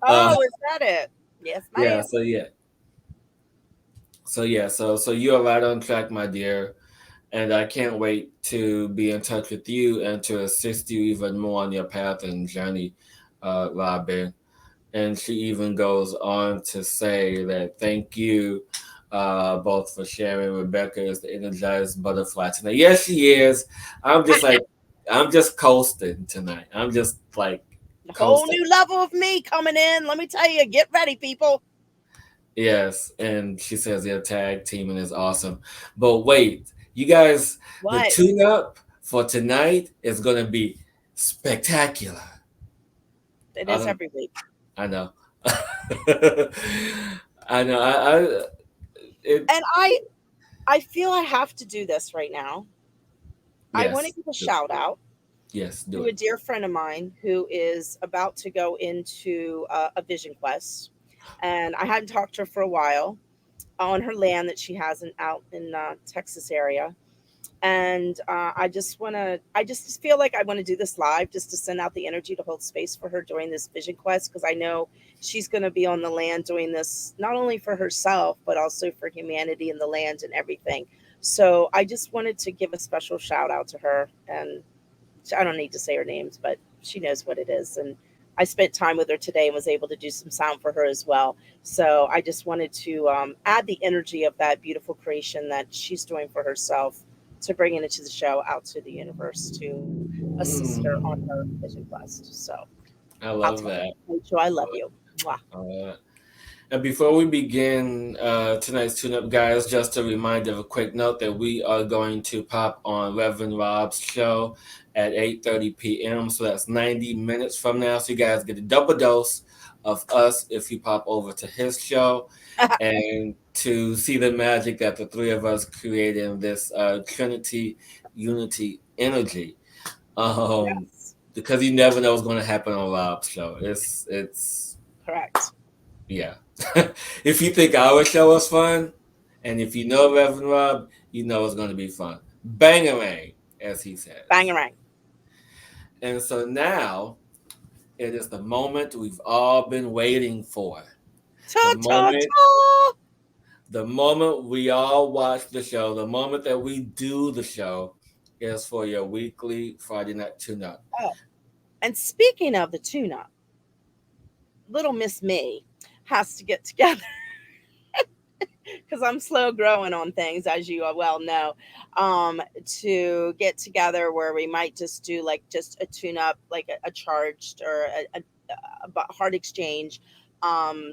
Uh, Oh, is that it? Yes, yeah. ma'am. So you are right on track, my dear, and I can't wait to be in touch with you and to assist you even more on your path and journey, Robin. And she even goes on to say that thank you both for sharing. Rebecca is the energized butterfly tonight. Yes, she is. I'm just like, I'm just coasting tonight. I'm just like A whole coasting. new level of me coming in. Let me tell you, get ready, people. Yes, and she says their tag teaming is awesome. But wait, you guys, the What? tune up for tonight is gonna be spectacular. It I is don't every week. I know. I know. I it And I feel I have to do this right now. I want to yes. give a shout out Yes, do to a it. dear friend of mine who is about to go into a vision quest. And I hadn't talked to her for a while on her land that she has out in Texas area. And I just feel like I want to do this live just to send out the energy to hold space for her during this vision quest because I know she's going to be on the land doing this not only for herself, but also for humanity and the land and everything. So I just wanted to give a special shout out to her. And I don't need to say her names, but she knows what it is. And I spent time with her today and was able to do some sound for her as well. So I just wanted to add the energy of that beautiful creation that she's doing for herself to bring it into the show out to the universe to assist her on her Mm, vision quest. So I I'll love tell her, that. Rachel, I love you. Mwah. Uh, And before we begin tonight's tune-up, guys, just a reminder of a quick note that we are going to pop on Reverend Rob's show at 8:30 p.m. So that's 90 minutes from now. So you guys get a double dose of us if you pop over to his show and to see the magic that the three of us create in this Trinity Unity energy. Um, Yes, because you never know what's going to happen on Rob's show. It's correct. yeah. If you think our show was fun, and if you know Reverend Rob, you know it's going to be fun. Bangarang, as he says. Bangarang. And so now It is the moment we've all been waiting for. Ta The ta moment, ta. the moment we all watch the show, the moment that we do the show is for your weekly Friday night tune up. Oh, and speaking of the tuna, little Miss Me has to get together because I'm slow growing on things, as you well know. To get together where we might just do like just a tune up, like a charged or a hard exchange.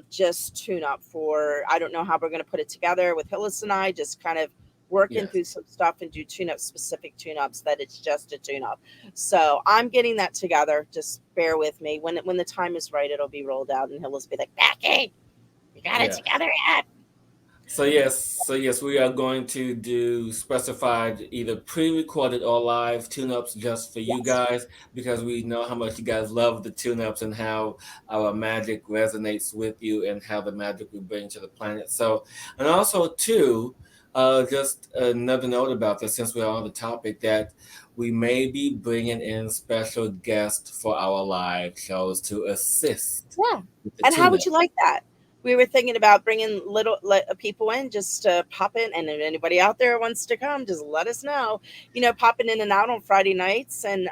Just tune up for, I don't know how we're going to put it together with Hillis and I, just kind of working through Yes. some stuff and do tune up specific tune ups that it's just a tune up. So I'm getting that together. Just bear with me. When the time is right, it'll be rolled out and Hillis be like, Becky, you got it Yeah. together yet? So yes, we are going to do specified either pre-recorded or live tune-ups just for you Yes. guys because we know how much you guys love the tune-ups and how our magic resonates with you and how the magic we bring to the planet. So, and also too, just another note about this since we're on the topic that we may be bringing in special guests for our live shows to assist Yeah. with the And how tune-up. would you like that? We were thinking about bringing people in just to pop in, and if anybody out there wants to come, just let us know. Popping in and out on Friday nights, and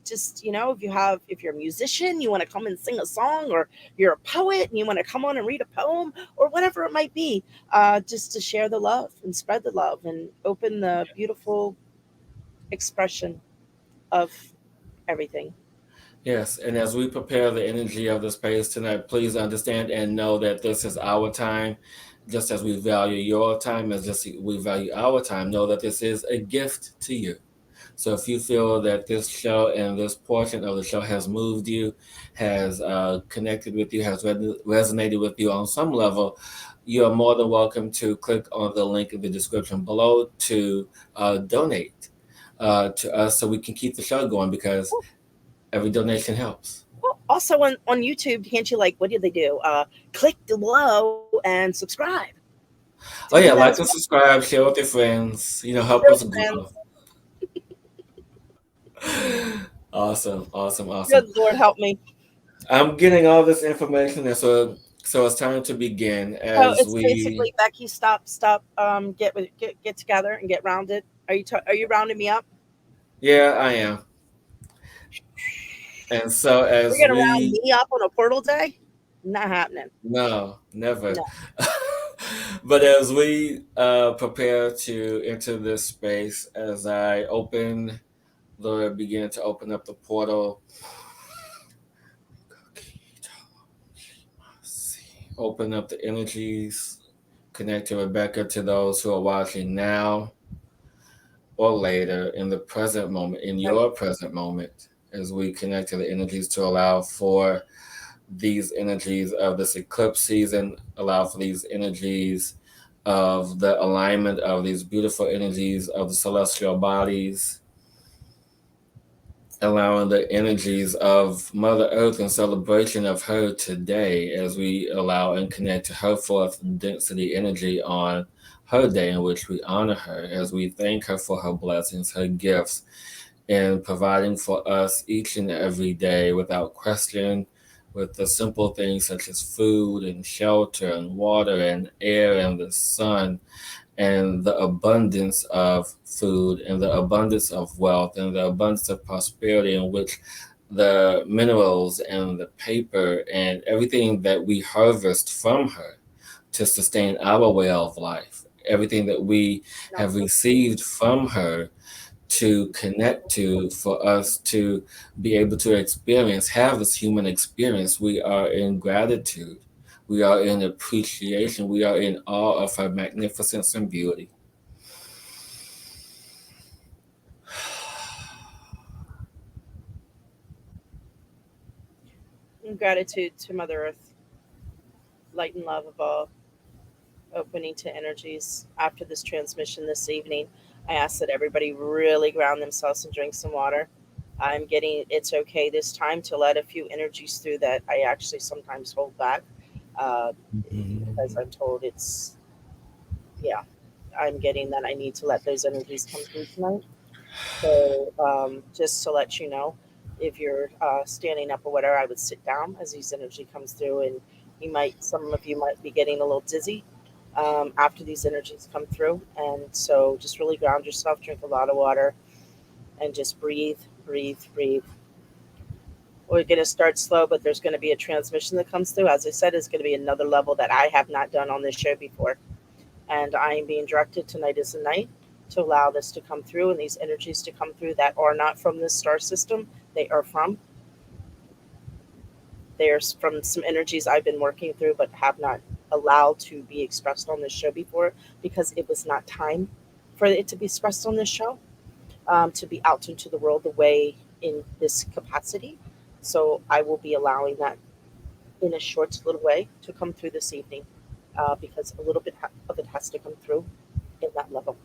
just if you're a musician, you want to come and sing a song, or you're a poet and you want to come on and read a poem, or whatever it might be, just to share the love and spread the love and open the beautiful expression of everything. Yes, and as we prepare the energy of the space tonight, please understand and know that this is our time, just as we value your time, as just we value our time. Know that this is a gift to you. So if you feel that this show and this portion of the show has moved you, has connected with you, has resonated with you on some level, you are more than welcome to click on the link in the description below to donate to us so we can keep the show going because every donation helps. Well, also on YouTube, can't you, like, what do they do? Click below and subscribe. Did you Oh do yeah, that as like well? and subscribe, share with your friends. Help Share with us your grow. friends. Awesome, awesome, awesome. Good Lord, help me. I'm getting all this information, and so it's time to begin. So As it's we, basically Becky, stop, get together and get rounded. Are you rounding me up? yeah, I am. And so You're as gonna round we, me up on a portal day? Not happening. no, never. No. But as we prepare to enter this space, as I open, Lord, begin to open up the portal. Open up the energies, connect to Rebecca, to those who are watching now or later in the present moment, in No. your present moment, as we connect to the energies to allow for these energies of this eclipse season, allow for these energies of the alignment of these beautiful energies of the celestial bodies, allowing the energies of Mother Earth in celebration of her today as we allow and connect to her fourth density energy on her day in which we honor her, as we thank her for her blessings, her gifts, and providing for us each and every day without question, with the simple things such as food and shelter and water and air and the sun and the abundance of food and the abundance of wealth and the abundance of prosperity in which the minerals and the paper and everything that we harvest from her to sustain our way of life, everything that we Not have so. received from her to connect to for us to be able to experience, have this human experience. We are in gratitude. We are in appreciation. We are in awe of her magnificence and beauty. Gratitude to Mother Earth, light and love above, opening to energies after this transmission this evening. I ask that everybody really ground themselves and drink some water. I'm getting it's okay this time to let a few energies through that I actually sometimes hold back, uh, because I'm told it's, yeah, I'm getting that I need to let those energies come through tonight. So just to let you know, If you're standing up or whatever, I would sit down as these energy comes through, and some of you might be getting a little dizzy after these energies come through. And so just really ground yourself, drink a lot of water, and just breathe, breathe, breathe. We're going to start slow, but there's going to be a transmission that comes through. As I said, it's going to be another level that I have not done on this show before. And I am being directed tonight is the night to allow this to come through and these energies to come through that are not from this star system. They are from There's from some energies I've been working through but have not allowed to be expressed on this show before because it was not time for it to be expressed on this show, to be out into the world the way in this capacity. So I will be allowing that in a short little way to come through this evening, because a little bit of it has to come through in that level.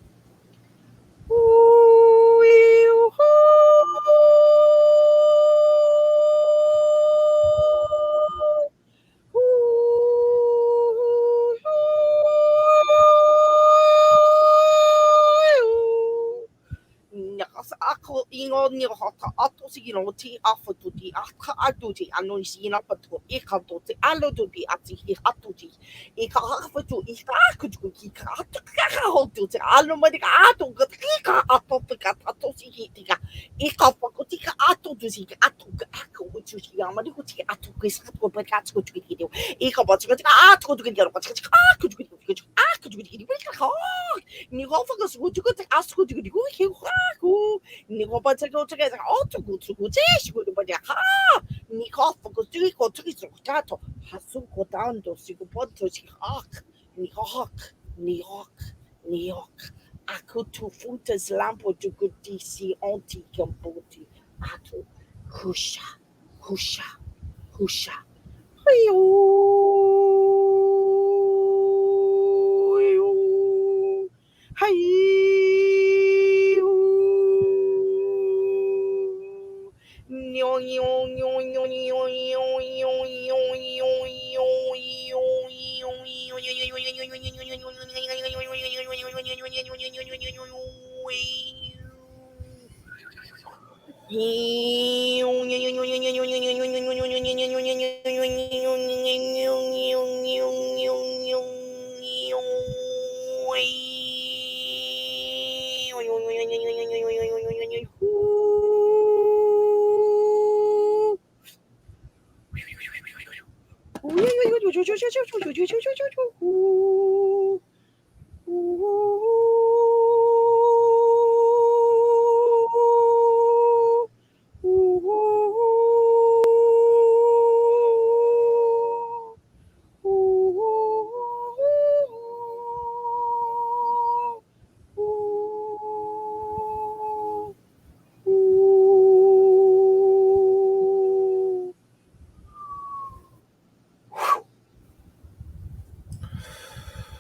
Nakas ako ingon ni hata ato sigino ti afa tu ti aka atu ti ano ni sina patu ika tu ti alo tu ti ati hi atu ti ika afa tu ika aku tu ki ka atu ka ho tu ti alo ma di ka atu ka ika ato ti ka ato si hi ti ka ika fa ku ti ka atu tu si ka atu ka aku tu si ya ma di ku ti atu ka sa ku pa ka tu ki ti ika pa tu ka atu tu ki ka pa ka aku tu ki aku tu ki ka ka ni go fa ka su tu ka asu tu ki ku ku ni go pa go to get all to go to go to go to ba ha ni ko fa go to ki so ta to hasu ko down to si go pa to si hak ni hak ni hak ni hak aku tu funtas lampo to go dc anti campoti atu kusha kusha kusha ayo hi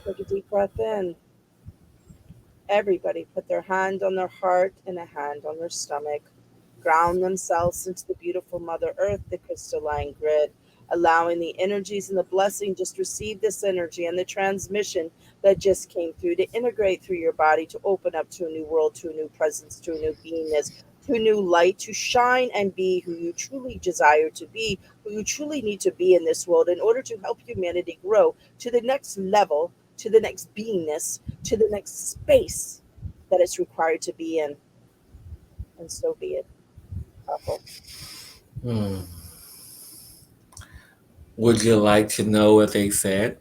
Take a deep breath in. Everybody put their hand on their heart and a hand on their stomach. Ground themselves into the beautiful Mother Earth, the crystalline grid, allowing the energies and the blessing just receive this energy and the transmission that just came through to integrate through your body, to open up to a new world, to a new presence, to a new beingness, to a new light, to shine and be who you truly desire to be, who you truly need to be in this world in order to help humanity grow to the next level, to the next beingness, to the next space that it's required to be in. And so be it. Powerful. Hmm. Would you like to know what they said?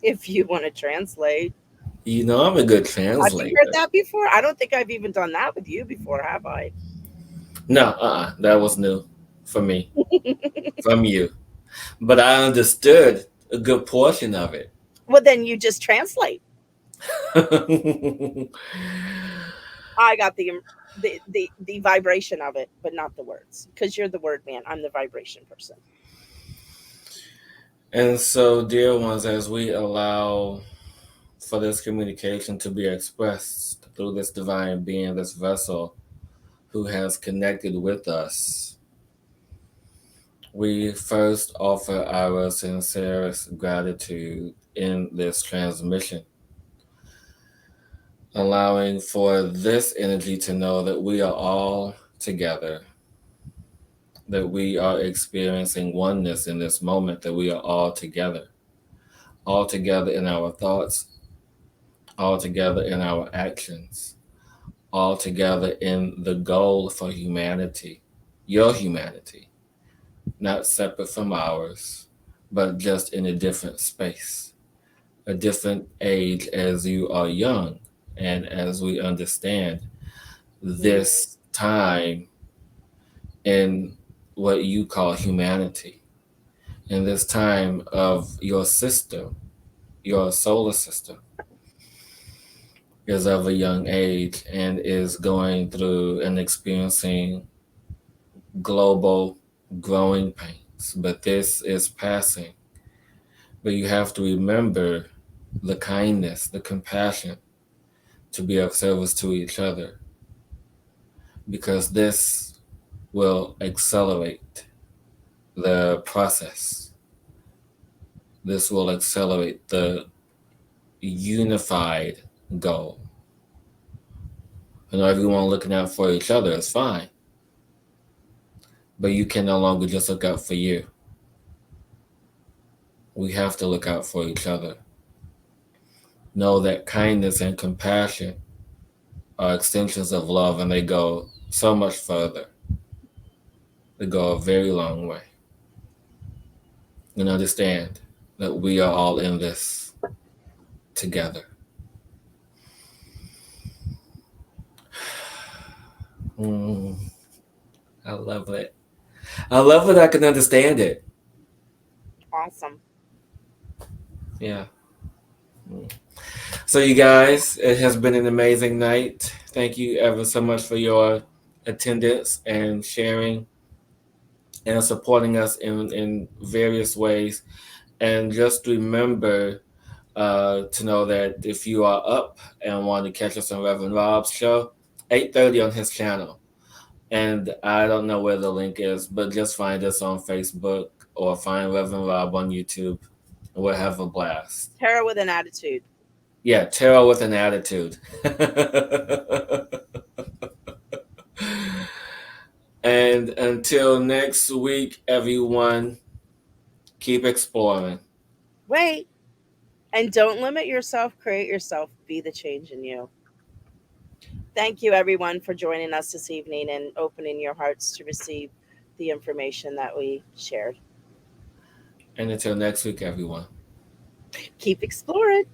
If you want to translate. You know, I'm a good Have you heard translator. that before? I don't think I've even done that with you before, have I? No, that was new for me, from you. But I understood a good portion of it. Well, then you just translate. I got the vibration of it, but not the words, because you're the word man. I'm the vibration person. And so, dear ones, as we allow for this communication to be expressed through this divine being, this vessel who has connected with us, we first offer our sincerest gratitude in this transmission, allowing for this energy to know that we are all together that we are experiencing oneness in this moment, that we are all together in our thoughts, all together in our actions, all together in the goal for humanity, your humanity, not separate from ours, but just in a different space, a different age as you are young. And as we understand Hmm. this time in what you call humanity, in this time of your system, your solar system, is of a young age and is going through and experiencing global growing pains. But this is passing. But you have to remember the kindness, the compassion to be of service to each other, because this will accelerate the process. This will accelerate the unified goal. I know everyone looking out for each other is fine, but you can no longer just look out for you. We have to look out for each other. Know that kindness and compassion are extensions of love, and they go so much further. They go a very long way. And understand that we are all in this together. Mm, I love it. I love that I can understand it. Awesome. Yeah. Mm. So, you guys, it has been an amazing night. Thank you ever so much for your attendance and sharing and supporting us in various ways. And just remember to know that if you are up and want to catch us on Reverend Rob's show, 8:30 on his channel. And I don't know where the link is, but just find us on Facebook or find Reverend Rob on YouTube. We'll have a blast. Tara with an attitude. Yeah, Tarot with an attitude. And until next week, everyone, keep exploring. Wait. And don't limit yourself, create yourself, be the change in you. Thank you, everyone, for joining us this evening and opening your hearts to receive the information that we shared. And until next week, everyone. Keep exploring.